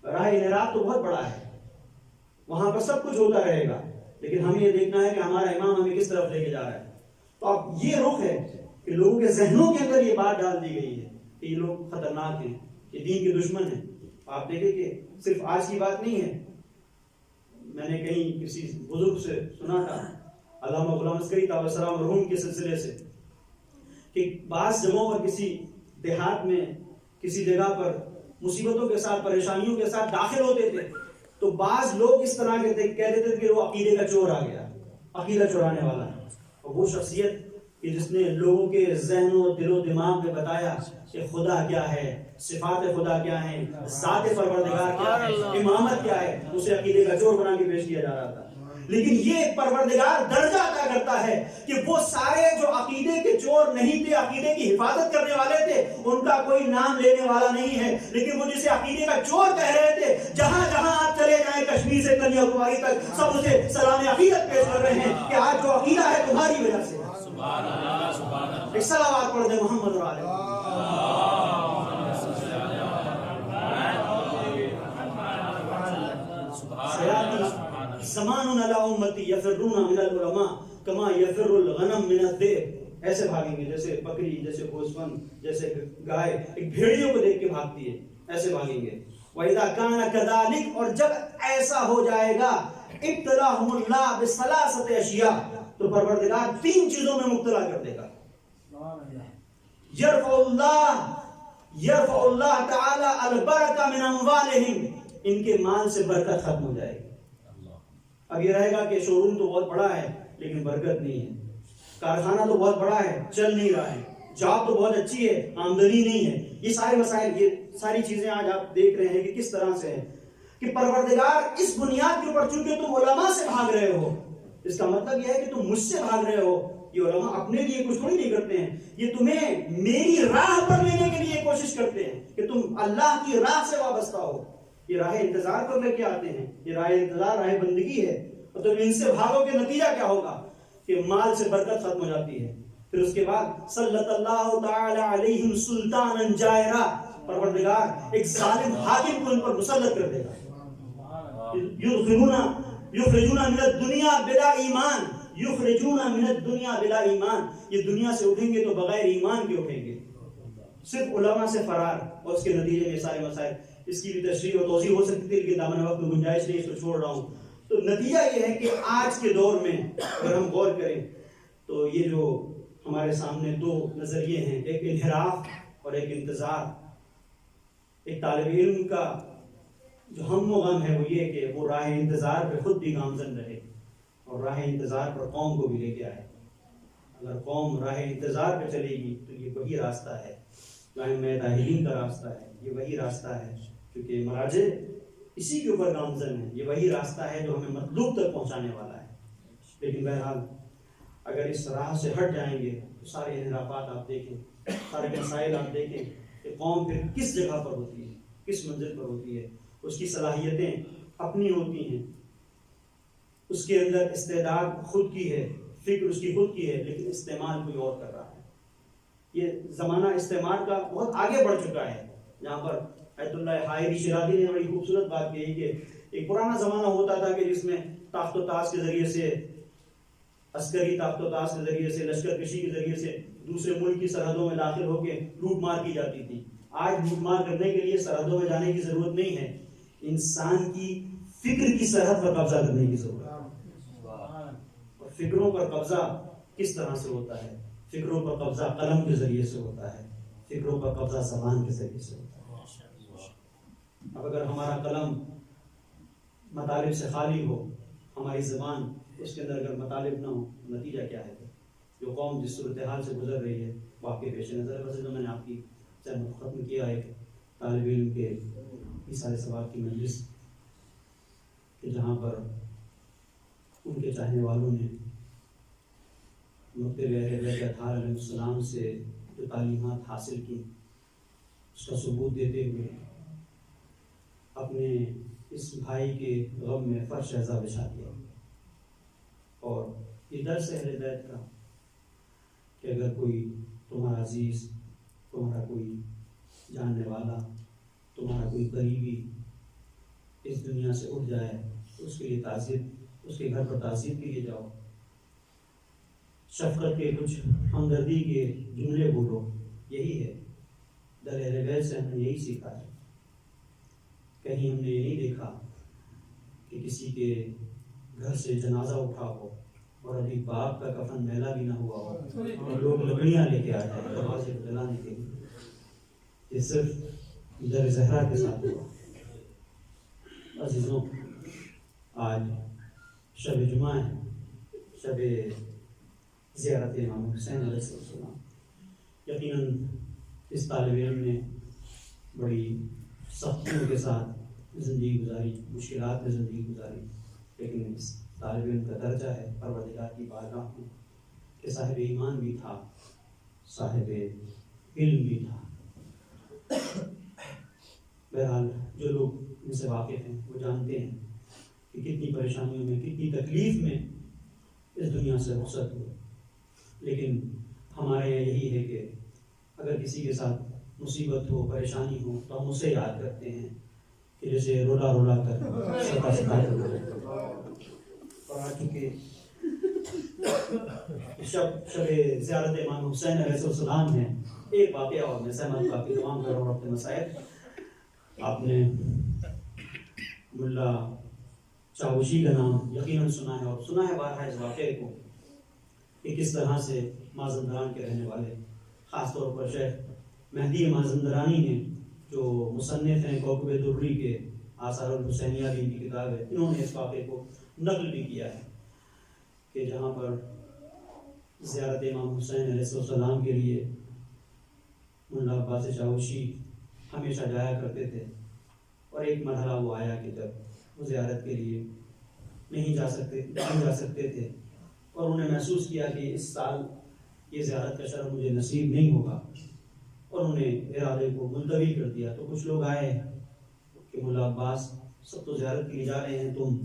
راہ انحراف تو بہت بڑا ہے، وہاں پر سب کچھ ہوتا رہے گا، لیکن ہمیں یہ دیکھنا ہے کہ ہمارا امام ہمیں کس طرف لے کے جا رہا ہے. تو اب یہ رخ ہے کہ لوگوں کے ذہنوں کے اندر یہ بات ڈال دی گئی ہے کہ یہ لوگ خطرناک ہیں، یہ دین کے دشمن ہیں. آپ دیکھیں کہ صرف آج کی بات نہیں ہے. میں نے کہیں کسی بزرگ سے سنا تھا، علامہ غلام عسکری طاہر السلام مرحوم کے سلسلے سے، کہ بعض جگہوں پر کسی دیہات میں کسی جگہ پر مصیبتوں کے ساتھ، پریشانیوں کے ساتھ داخل ہوتے تھے تو بعض لوگ اس طرح کے کہتے تھے کہ وہ عقیدے کا چور آ گیا، عقیدہ چورانے والا ہے. اور وہ شخصیت کہ جس نے لوگوں کے ذہن و دل و دماغ میں بتایا کہ خدا کیا ہے، صفات خدا کیا ہیں، ذات پروردگار کیا ہے، امامت کیا ہے، اسے عقیدے کا چور بنا کے پیش کیا جا رہا تھا. لیکن یہ ایک پروردگار درجہ عطا کرتا ہے کہ وہ سارے جو عقیدے کے چور نہیں تھے، عقیدے کی حفاظت کرنے والے تھے، ان کا کوئی نام لینے والا نہیں ہے، لیکن وہ جسے عقیدے کا چور کہہ رہے تھے، جہاں جہاں آپ چلے جائیں کشمیر سے کنیا کماری تک سب اسے سلام عقیدت پیش کر رہے ہیں کہ آج جو عقیدہ ہے تمہاری وجہ سے. سبحان اللہ، سبحان اللہ. ایک صلوات پڑھ دیں محمد اور آلہ. زمان علی امتی یفرون من العلماء کما یفر الغنم من الذئب. ایسے بھاگیں گے جیسے بکری، جیسے گوسفند، جیسے گائے ایک بھیڑیوں کو دیکھ کے بھاگتی ہے، ایسے بھاگیں گے. وَإِذَا كَانَ كَذَلِكَ، اور جب ایسا ہو جائے گا، ابتلاهم اللہ بثلاثة اشیاء، تو پروردگار 3 چیزوں میں مبتلا کر دے گا. یرفع اللہ تعالی البرکہ من اموالہم، ان کے مال سے برکت ختم ہو جائے گی. اب یہ رہے گا کہ شو روم تو بہت بڑا ہے لیکن برکت نہیں ہے، کارخانہ تو بہت بڑا ہے چل نہیں رہا ہے، جاب تو بہت اچھی ہے آمدنی نہیں ہے. یہ سارے مسائل، یہ ساری چیزیں آج آپ دیکھ رہے ہیں کہ کس طرح سے ہے کہ پروردگار اس بنیاد کے اوپر، چونکہ تم علماء سے بھاگ رہے ہو، اس کا مطلب یہ ہے کہ تم مجھ سے بھاگ رہے ہو. یہ علماء اپنے لیے کچھ تھوڑی نہیں کرتے ہیں، یہ تمہیں میری راہ پر لینے کے لیے کوشش کرتے ہیں کہ تم اللہ کی راہ سے وابستہ ہو. یہ راہ انتظار پر لے کے آتے ہیں، یہ راہ انتظار راہ بندگی ہے. اور تم ان سے بھاگو کہ نتیجہ کیا ہوگا کہ مال سے برکت ختم ہو جاتی ہے. پھر اس کے بعد صلت اللہ تعالی علیہم سلطانا جائرا، پروردگار ایک ظالم حاکم کو ان پر مسلط کر دے گا. یخرجون من الدنیا بلا ایمان، یخرجون من الدنیا بلا ایمان، یہ دنیا سے اٹھیں گے تو بغیر ایمان کے اٹھیں گے، صرف علماء سے فرار. اور اس کے نتیجے میں سارے مسائل، اس کی بھی تشریح اور توضیح ہو سکتی تھی لیکن دامن وقت میں گنجائش نہیں، اس کو چھوڑ رہا ہوں. تو نتیجہ یہ ہے کہ آج کے دور میں اگر ہم غور کریں تو یہ جو ہمارے سامنے 2 نظریے ہیں، ایک انحراف اور ایک انتظار. ایک طالب علم کا جو ہم و غم ہے وہ یہ کہ وہ راہ انتظار پہ خود بھی گامزن رہے اور راہ انتظار پر قوم کو بھی لے کے آئے. اگر قوم راہ انتظار پہ چلے گی تو یہ وہی راستہ ہے، میں طاہرین کا راستہ ہے، یہ وہی راستہ ہے کیونکہ مراجع اسی کے اوپر گامزن ہے، یہ وہی راستہ ہے جو ہمیں مطلوب تک پہنچانے والا ہے. لیکن بہرحال اگر اس راہ سے ہٹ جائیں گے تو سارے انحرافات آپ دیکھیں، سارے مسائل آپ دیکھیں کہ قوم پھر کس جگہ پر ہوتی ہے، کس منزل پر ہوتی ہے. اس کی صلاحیتیں اپنی ہوتی ہیں، اس کے اندر استعداد خود کی ہے، فکر اس کی خود کی ہے، لیکن استعمال کوئی اور کر رہا ہے. یہ زمانہ استعمال کا بہت آگے بڑھ چکا ہے، جہاں پر ایت اللہ حائری شیرازی نے بڑی خوبصورت بات کہی کہ ایک پرانا زمانہ ہوتا تھا کہ جس میں تاخت و تاز کے ذریعے سے، عسکری تاخت و تاز کے ذریعے سے، لشکر کشی کے ذریعے سے دوسرے ملک کی سرحدوں میں داخل ہو کے لوٹ مار کی جاتی تھی. آج لوٹ مار کرنے کے لیے سرحدوں میں جانے کی ضرورت نہیں ہے. انسان کی فکر کی سرحد پر قبضہ کرنے کی ضرورت ہے. اور فکروں پر قبضہ کس طرح سے ہوتا ہے؟ فکروں پر قبضہ قلم کے ذریعے سے ہوتا ہے، فکروں پر قبضہ زبان کے ذریعے سے ہوتا ہے. اب اگر ہمارا قلم مطالب سے خالی ہو، ہماری زبان اس کے اندر اگر مطالب نہ ہو، نتیجہ کیا ہے؟ جو قوم جس صورتحال سے گزر رہی ہے وہ آپ کے پیش نظر ہے. ویسے تو میں نے آپ کی چینل ختم کیا ایک طالب علم کے اثار ثواب کی مجلس کہ جہاں پر ان کے چاہنے والوں نے مکتب اہل بیت اطہار علیہ السلام سے جو تعلیمات حاصل کی اس کا ثبوت دیتے ہوئے اپنے اس بھائی کے غم میں فرش اعزا بچھا دیا. اور یہ درس ہے اہل بیت کا کہ اگر کوئی تمہارا عزیز، تمہارا کوئی جاننے والا، تمہارا کوئی قریبی اس دنیا سے اٹھ جائے تو اس کے لیے تعزیت، اس کے گھر پر تعزیت کے لیے جاؤ، شفقت کے کچھ ہمدردی کے جملے بولو. یہی ہے در اہل بیت سے ہم نے یہی سیکھا ہے. کہیں ہم نے یہ نہیں دیکھا کہ کسی کے گھر سے جنازہ اٹھا ہو اور ابھی باپ کا کفن میلا بھی نہ ہوا ہو اور لوگ لکڑیاں لے کے آ جائیں دروازے کو جلانے کے لیے. یہ صرف در زہرا کے ساتھ ہوا. عزیزوں، آج شب جمعہ ہے، شب زیارت امام حسین علیہ السلام. یقیناً اس طالب علم نے بڑی سختیوں کے ساتھ زندگی گزاری، مشکلات میں زندگی گزاری، لیکن اس طالب علم کا درجہ ہے پروردگار کی بارگاہ میں کہ صاحب ایمان بھی تھا، صاحب علم بھی تھا. بہرحال جو لوگ ان سے واقف ہیں وہ جانتے ہیں کہ کتنی پریشانیوں میں، کتنی تکلیف میں اس دنیا سے رخصت ہوئے. لیکن ہمارے یہاں یہی ہے کہ اگر کسی کے ساتھ مصیبت ہو، پریشانی ہو تو ہم اسے یاد کرتے ہیں کہ جیسے رولا رولا کر ستا ستا کر. اور آج چونکہ شب زیارت امام حسین علیہ السلام ہے، ایک واقعہ اور میں سہمت کافی تمام کر رہا ہوں اپنے مسائل. آپ نے ملا چاوشی کا نام یقیناً سنا ہے، اور سنا ہے بارہا اس واقعے کو کہ کس طرح سے مازندران کے رہنے والے، خاص طور پر شیخ مہدی مازندرانی نے جو مصنف ہیں کوکب دری کے آثار الحسینیہ بھی ان کی کتاب ہے، انہوں نے اس واقعے کو نقل بھی کیا ہے کہ جہاں پر زیارت امام حسین علیہ السلام کے لیے ملا عباس چاوشی ہمیشہ جایا کرتے تھے. اور ایک مرحلہ وہ آیا کہ جب وہ زیارت کے لیے نہیں جا سکتے تھے اور انہوں نے محسوس کیا کہ اس سال یہ زیارت کا شرف مجھے نصیب نہیں ہوگا، اور انہوں نے ارادے کو ملتوی کر دیا. تو کچھ لوگ آئے کہ ملا عباس سب تو زیارت کے لیے جا رہے ہیں، تم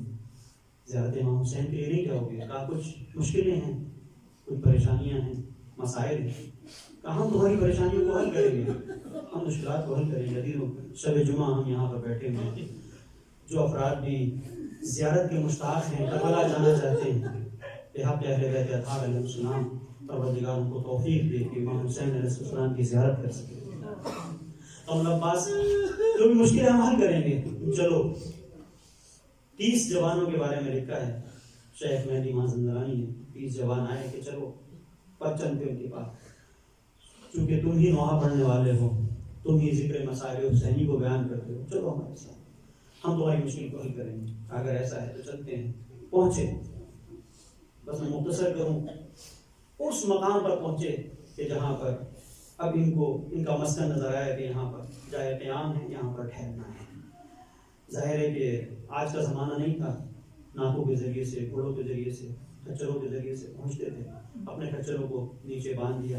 زیارت امام حسین کے لیے نہیں جاؤ گے؟ کہا کچھ مشکلیں ہیں، کچھ پریشانیاں ہیں، مسائل ہیں. کہا ہم تمہاری پریشانیوں کو حل کریں گے، ہم مشکلات کو حل کریں گے. شب جمعہ ہم یہاں پر بیٹھے ہوئے ہیں، جو افراد بھی زیارت کے مشتاق ہیں، کربلا جانا چاہتے ہیں، لحاظ اہل بیت اطہار علیہ السلام، پروردگار ان کو توفیق دے کہ امام حسین علیہ السلام کی زیارت کر سکے. اور عباس جو بھی مشکل ہے ہم حل کریں گے. چلو 30 جوانوں کے بارے میں لکھا ہے شیخ مہدی مازندرانی نے. 30 جوان آئے کہ چلو پرچم تھے ان کے پاس، چونکہ تم ہی نوحہ پڑھنے والے ہو، تم ہی ذکر مسائل حسینی کو بیان کرتے ہو، چلو ہمارے ساتھ، ہم تمہاری مشکل کو حل کریں گے. اگر ایسا ہے تو چلتے ہیں. پہنچے، بس میں مختصر کروں، اس مقام پر پہنچے کہ جہاں پر اب ان کا مسکن نظر آیا کہ یہاں پر جائے قیام ہے، یہاں پر ٹھہرنا ہے. ظاہر ہے کہ آج کا زمانہ نہیں تھا، ناکوں کے ذریعے سے، گھوڑوں کے ذریعے سے، کھچروں کے ذریعے سے پہنچتے تھے. اپنے کھچروں کو نیچے باندھ دیا.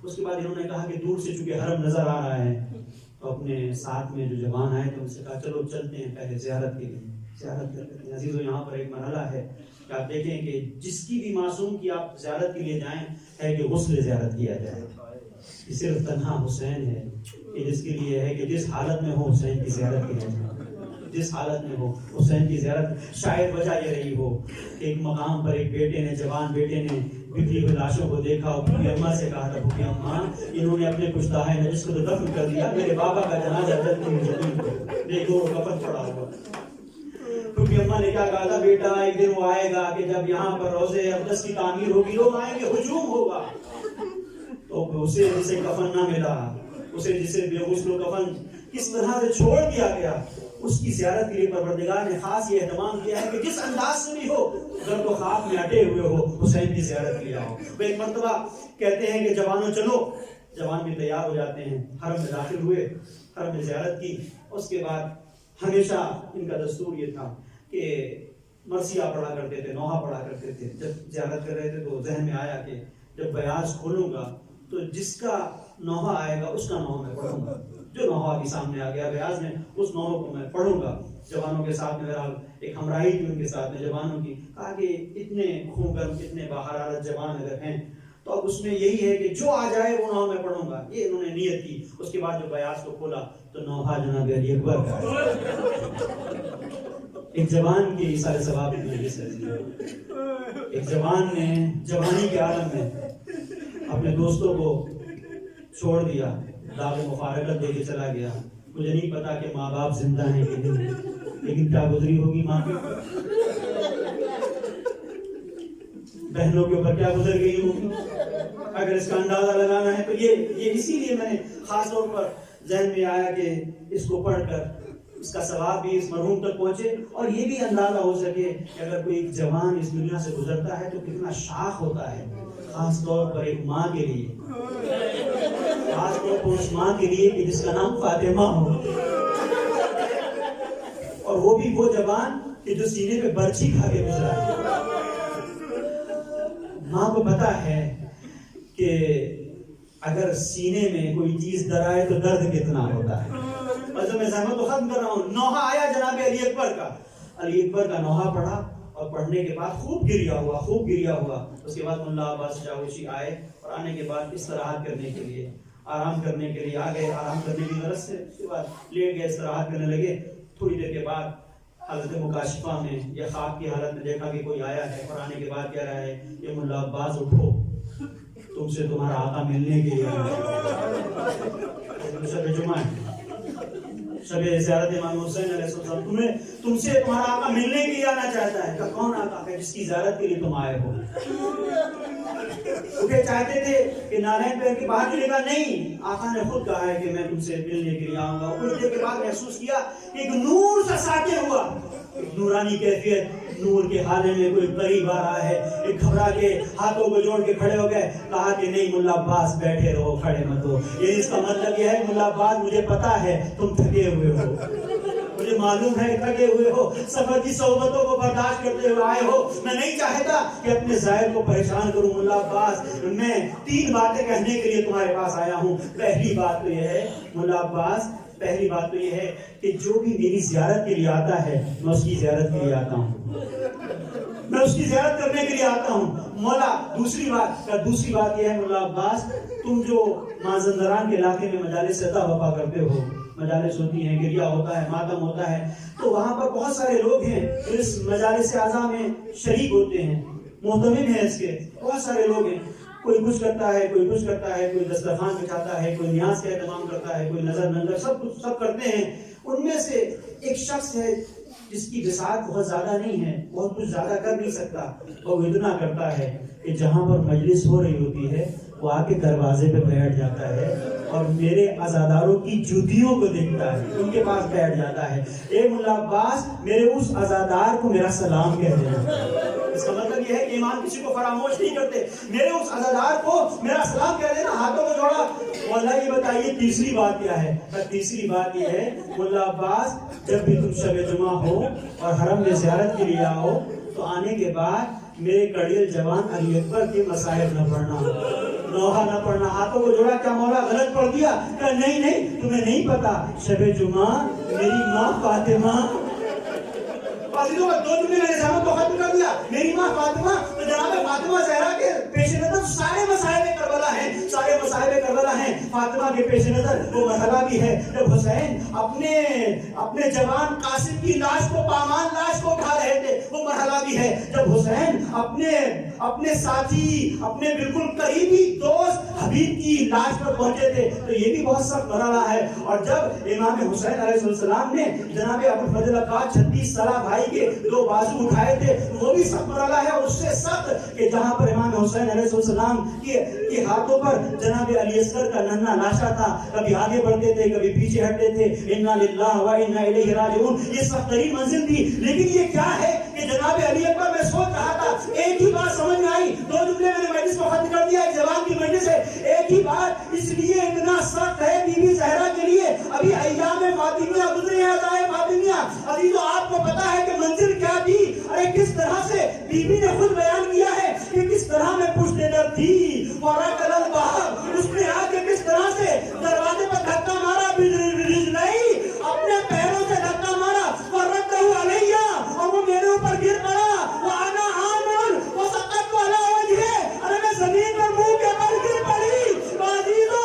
اس کے بعد انہوں نے کہا کہ دور سے چونکہ حرم نظر آ رہا ہے تو اپنے ساتھ میں جو جوان آئے تو ان سے کہا چلو چلتے ہیں پہلے زیارت کے لیے، زیارت کر لیتے ہیں. عزیزو یہاں پر ایک مرحلہ ہے کہ آپ دیکھیں کہ جس کی بھی معصوم کی آپ زیارت کے لیے جائیں ہے کہ غسل زیارت کیا جائے. یہ صرف تنہا حسین ہے کہ جس کے لیے ہے کہ جس حالت میں ہو حسین کی زیارت کے لیے جائیں، جس حالت میں ہو حسین کی زیارت. شاید وجہ یہ رہی ہو کہ ایک مقام پر ایک بیٹے نے، جوان بیٹے نے بکھری ہوئی لاشوں کو دیکھا اور پھوپھی اماں سے کہا تھا پھوپھی اماں انہوں نے اپنے کچھ داہے نجس کو تو دفن کر دیا، میرے بابا کا جنازہ جلدی میں زمین پر ایک دو کفن پڑا ہوا. پھوپھی فاطمہ نے کیا کہا تھا؟ بیٹا ایک دن وہ آئے گا کہ جب یہاں پر روضے اقدس کی تعمیر ہوگی، لوگ آئیں گے، ہجوم ہوگا، تو اسے جسے کفن نہ ملا، اسے جسے بے غسل و کفن کس طرح سے چھوڑ دیا گیا، اس کی زیارت کے لیے پروردگار نے خاص یہ اہتمام کیا ہے کہ جس انداز سے بھی ہو، اگر تو خاک میں اٹے ہوئے ہو، حسین کی زیارت کے لیے آؤ۔ وہ ایک مرتبہ کہتے ہیں کہ جوانوں چلو، جوان بھی تیار ہو جاتے ہیں، حرم میں داخل ہوئے، حرم میں زیارت کی۔ اس کے بعد ہمیشہ ان کا دستور یہ تھا کہ مرثیہ پڑھا کرتے تھے، نوحہ پڑھا کرتے تھے۔ جب زیارت کر رہے تھے تو ذہن میں آیا کہ جب بیاض کھولوں گا تو جس کا نوحہ آئے گا اس کا نوحہ میں پڑھوں گا، جو نوحہ ابھی سامنے آ گیا بیاض میں، اس نوحہ کو میں پڑھوں گا۔ جوانوں کے ساتھ میں بہرحال ایک ہمراہی تھی ان کے ساتھ میں جوانوں کی، کہا کہ اتنے خونگرم، اتنے باحرارت جوان اگر ہیں تو اب اس میں یہی ہے کہ جو آ جائے وہ نوحہ میں پڑھوں گا، یہ انہوں نے نیت کی۔ اس کے بعد جو بیاض کو کھولا تو نوحہ جناب علی اکبر کا ایک جوان کی ایثار ثواب کی وجہ سے، ایک جوان نے جوانی کے عالم میں اپنے دوستوں کو چھوڑ دیا، داغ مفارقت دے کے چلا گیا۔ مجھے نہیں پتا کہ ماں باپ زندہ ہیں کہ نہیں، لیکن کیا گزری ہوگی ماں کی، بہنوں کے اوپر کیا گزر گئی ہوگی۔ اگر اس کا اندازہ لگانا ہے تو یہ اسی لیے میں نے خاص طور پر ذہن میں آیا کہ اس کو پڑھ کر اس کا ثواب بھی اس مرحوم تک پہنچے، اور یہ بھی اندازہ ہو سکے کہ اگر کوئی ایک جوان اس دنیا سے گزرتا ہے تو کتنا شاخ ہوتا ہے، خاص طور پر ایک ماں کے لیے، خاص طور پر اس ماں کے لیے کہ جس کا نام فاطمہ ہو، اور وہ بھی وہ جوان کہ جو سینے پہ برچھی کھا کے گزرا ہے۔ ماں کو پتا ہے کہ اگر سینے میں کوئی چیز درائے تو درد کتنا ہوتا ہے۔ بس میں زحمت کو ختم کر رہا ہوں۔ نوحہ آیا جناب علی اکبر کا، علی اکبر کا نوحہ پڑھا، اور پڑھنے کے بعد خوب گریا ہوا۔ اس کے بعد ملا عباس چاوشی آئے، اور آنے کے بعد استراحت کرنے کے لیے، آرام کرنے کے لیے آ گئے، آرام کرنے کی غرض سے۔ اس کے بعد لیٹ گئے، استراحت کرنے لگے۔ تھوڑی دیر کے بعد حالت مکاشفہ میں یا خواب کی حالت میں دیکھا کہ کوئی آیا ہے، اور آنے کے بعد کہہ رہا ہے کہ ملا عباس اٹھو، تم سے تمہارا آقا ملنے کے لیے شب جمعہ ہے، شب زیارت امام حسین علیہ السلام، تم سے تمہارا آقا ملنے کے لیے آنا چاہتا ہے۔ کہ کون آقا ہے؟ جس کی زیارت کے لیے تم آئے ہو۔ اٹھے چاہتے تھے کہ نارائن پیر کے باہر نکلے گا، نہیں، آقا نے خود کہا ہے کہ میں تم سے ملنے کے لیے آؤں گا۔ کچھ دیر کے بعد محسوس کیا کہ ایک نور سا ساطع ہوا، ایک نورانی کیفیت، نور کے حالے میں کوئی قریب آ رہا ہے۔ ایک گھبرا کے ہاتھوں کو جوڑ کے کھڑے ہو گئے، کہا کہ نہیں ملا عباس بیٹھے رہو، کھڑے مت ہو۔ یہ اس کا مطلب یہ ہے ملا عباس مجھے پتا ہے تم تھکے ہوئے ہو، مجھے معلوم ہے تھکے ہوئے ہو، سفر کی صحبتوں کو برداشت کرتے ہوئے آئے ہو، میں نہیں چاہتا کہ اپنے زائر کو پریشان کروں۔ ملا عباس میں 3 باتیں کہنے کے لیے تمہارے پاس آیا ہوں۔ پہلی بات تو یہ ہے ملا عباس، پہلی بات تو یہ ہے کہ جو بھی میری زیارت کے لیے آتا ہے میں اس کی زیارت کے لیے آتا ہوں، میں اس کی زیارت کرنے کے لیے آتا ہوں۔ مولا دوسری بات یہ ہے ملا عباس، تم جو مازندران کے علاقے میں مجالس عطا وفا کرتے ہو، مجالس ہوتی ہیں، گریہ ہوتا ہے، ماتم ہوتا ہے، تو وہاں پر بہت سارے لوگ ہیں جو اس مجالس اعضاء میں شریک ہوتے ہیں، محتمم ہیں اس کے، بہت سارے لوگ ہیں۔ کوئی کچھ کرتا ہے، کوئی کچھ کرتا ہے، کوئی دسترخوان بچھاتا ہے، کوئی نیاز کا اہتمام کرتا ہے، کوئی نظر نظر، سب کرتے ہیں۔ ان میں سے ایک شخص ہے جس کی بساط بہت زیادہ نہیں ہے، بہت کچھ زیادہ کر نہیں سکتا، وہ اتنا کرتا ہے کہ جہاں پر مجلس ہو رہی ہوتی ہے وہ آ کے دروازے پہ بیٹھ جاتا ہے اور میرے عزاداروں کی جوتیوں کو دیکھتا ہے، ان کے پاس بیٹھ جاتا ہے۔ اے ملا عباس میرے اس عزادار کو میرا سلام کہہ دینا۔ اس کا مطلب یہ ہے کہ ایمان کسی کو فراموش نہیں کرتے، میرے اس عزادار کو میرا سلام کہہ دینا۔ ہاتھوں کو جوڑا۔ مولا یہ بتائیے تیسری بات کیا ہے؟ تیسری بات یہ ہے ملا عباس جب بھی تم شب جمعہ ہو اور حرم میں زیارت کے لیے آؤ تو آنے کے بعد میرے کڑیل جوان علی اکبر کے مصائب نہ پڑھنا، نوحہ نہ پڑھنا۔ ہاتھوں کو جوڑا۔ کیا مولا غلط پڑھ دیا؟ کہ نہیں تمہیں نہیں پتا، شب جمعہ میری ماں فاطمہ، دو جملے میں نے زحمت کو ختم کر دیا، میری ماں فاطمہ، تو جناب فاطمہ زہرا کے پیش نظر سارے مصائب کربلا ہیں، سارے مصائب کربلا ہیں۔ فاطمہ کے پیش نظر وہ مرحلہ بھی ہے جب حسین اپنے جوان قاسم کی لاش کو، پامان لاش کو اٹھا رہے تھے، وہ مرحلہ بھی ہے جب حسین اپنے ساتھی اپنے بالکل قریبی دوست حبیب کی لاش پر پہنچے تھے تو یہ بھی بہت سخت مرحلہ ہے. اور جب امام حسین علیہ السلام نے جناب ابو الفضل عباس 36 سالہ بھائی کے 2 بازو اٹھائے تھے وہ بھی سخت مرحلہ ہے. اور اس سے سخت کہ جہاں پر امام حسین علیہ السلام کے ہاتھوں پر جناب علی اصغر کا ننھا لاشا تھا, کبھی آگے بڑھتے تھے کبھی پیچھے ہٹتے تھے. انا للہ و انا الیہ راجعون, یہ سخت ترین منزل تھی. لیکن یہ کیا ہے کہ جناب علی اکبر, میں سوچ رہا تھا ایک ہی بات سمجھ میں آئی, 2 جملے میں نے مجلس کو ختم کر دیا, ایک جوان کی مجلس ہے. ایک ہی بات اس لیے اتنا سخت ہے بی بی زہرا کے لیے. ابھی ایام فاطمیہ گزرے ہیں, ادائے فاطمیہ. ابھی تو آپ کو پتا ہے کہ منزل کیا تھی. ارے کس طرح سے بی بی نے خود بیان کیا ہے کہ کس طرح میں پشت در تھی ورقل الباب, اس نے آ کے کس طرح سے دروازے پر دھکا مارا, نہیں اپنے پیروں سے دھکا مارا, ورقہ علیہ, اور وہ میرے اوپر گر پڑا. وانا عامل وسقط علی وجہہ, ارے میں زمین پر منہ کے بل گر پڑی. عزیزو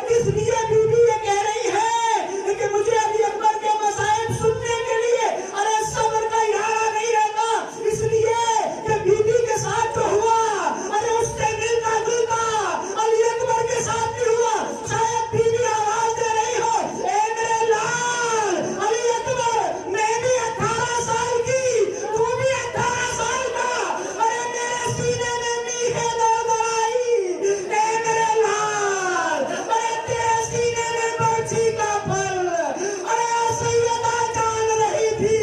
کس لیے بی بی یہ کہہ رہی ہے کہ مجھے علی اکبر کے مصائب سننے کے لیے ارے صبر کا ارادہ نہیں رہتا, اس لیے کہ بی بی کے ساتھ جو ہوا ارے اس سے ملتا جلتا علی اکبر کے ساتھ بھی ہوا. شاید بی بی آواز دے رہی ہو, اے میرے لال علی اکبر, میں بھی 18 سال کی, تو بھی 18 سال کا, ارے میرے سینے میں میخے درد آئی. اے میرے لال, ارے تیرے سینے میں برچھی کا پھل, ارے سیدہ جان رہی تھی.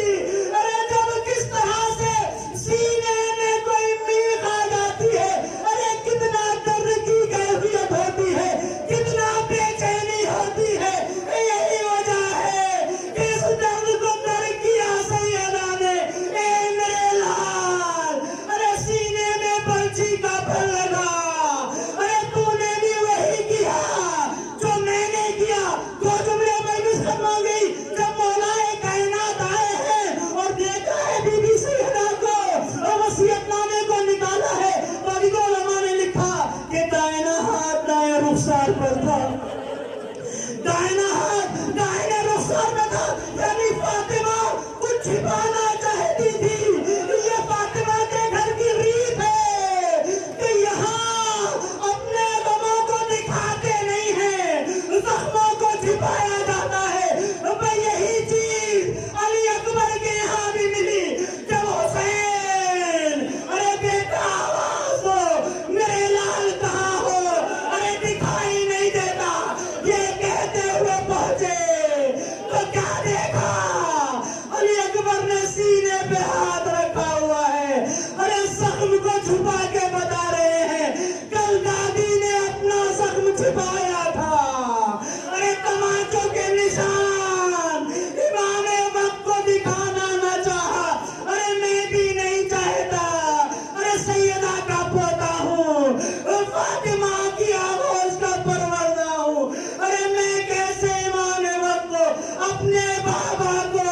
ارے جب کس طرح سے سینے میں کوئی میخ آ جاتی ہے, ارے کتنا درد کی کیفیت ہوتی ہے, کتنا بے چینی ہوتی ہے. یہی وجہ ہے کہ اس درد کو در کیا سیدہ نے. اے میرے لال, ارے سینے میں برچھی کا پھل لگا, ارے تو نے بھی وہی کیا جو میں نے کیا. 2 جملے مجلس ختم ہو گئی. جب مولا کائنات آئے ہیں اور دیکھا ہے بی بی سیدہ کو اور وصیت نامے کو نکالا ہے, تو ابھی تو علماء نے لکھا کہ دائنا ہاتھ دائیں رخسار پر تھا, دائنا ہاتھ دائیں رخسار میں تھا. یعنی فاطمہ کچھ چھپانا چاہتی تھی. یہ فاطمہ کے گھر کی ریت ہے کہ یہاں اپنے غموں کو دکھاتے نہیں ہیں, زخموں کو چھپایا جاتا ہے. بھئی یہی چیز علی اکبر کے یہاں بھی ملی. جب حسین, ارے بیٹا آواز دو, میرے لال کہاں ہو, ارے دکھائی نہیں دیتا, یہ کہتے ہوئے پہنچے تو کیا دیکھا, علی اکبر نے سینے پہ ہاتھ رکھا ہوا ہے. ارے زخم کو چھپا کے بتا رہے ہیں, کل دادی نے اپنا زخم چھپایا تھا. ارے تماچوں کے نشان امام وقت کو دکھانا نہ چاہا. ارے میں بھی نہیں چاہتا, ارے سیدہ کا پوتا ہوں, فاطمہ کی آغوش کا پروردہ ہوں. ارے میں کیسے امام وقت کو, اپنے بابا کو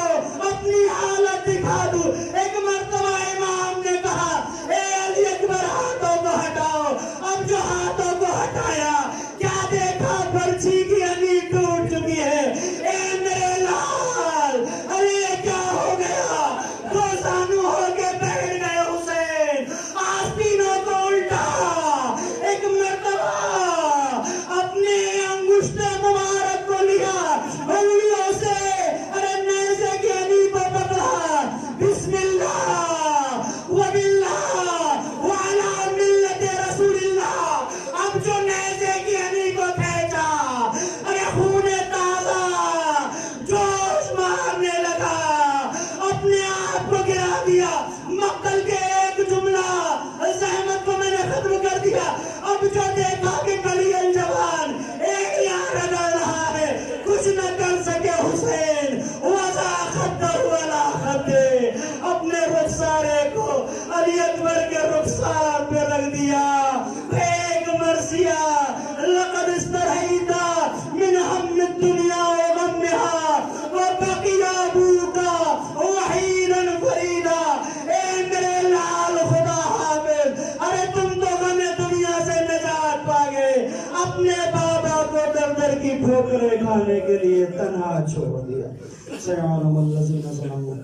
اپنی حالت دکھا دوں. ایک مرتبہ امام نے کہا, اے علی اکبر ہاتھوں کو ہٹاؤ. اب جو ہاتھوں کو ہٹایا کیا دیکھا, برچھی کی انگلی ٹوٹ چکی ہے. اے میرے لال, ارے یہ کیا ہو گیا, 2 زانو ہو کے بیٹھ گئے حسین, آستینوں کو الٹا. ایک مرتبہ اپنے انگشت مبارک کو لیا, انگلیوں سے ارے نیزے کی انگلی پر پکڑا, بسم اللہ وباللہ وعلی ملت رسول اللہ. اب جو نیزے کی انگلی کو کھینچا, ارے خون تازہ جوش مارنے لگا, اپنے آپ کو گرا دیا. مقتل کے ایک جملہ زحمت کو میں نے ختم کر دیا. اب جو دیکھا کہ کلی الجوان ایک یہاں رگڑ رہا ہے, کچھ نہ کر سکے حسین, وضع خطہ والا خطے, اپنے رخسارے کو علی اکبر کے رخسار پہ رکھ دیا. ایک مرثیہ, لقد استرحیت من ہم الدنیا وغمہا وبقی ابوک وحیدا فریدا. اے میرے لال خدا حافظ, ارے تم تو غم دنیا سے نجات پا گئے, اپنے بابا کو در در کی ٹھوکریں کھانے کے لیے تنہا چھوڑ دیا. سیعلم الذین ظلموا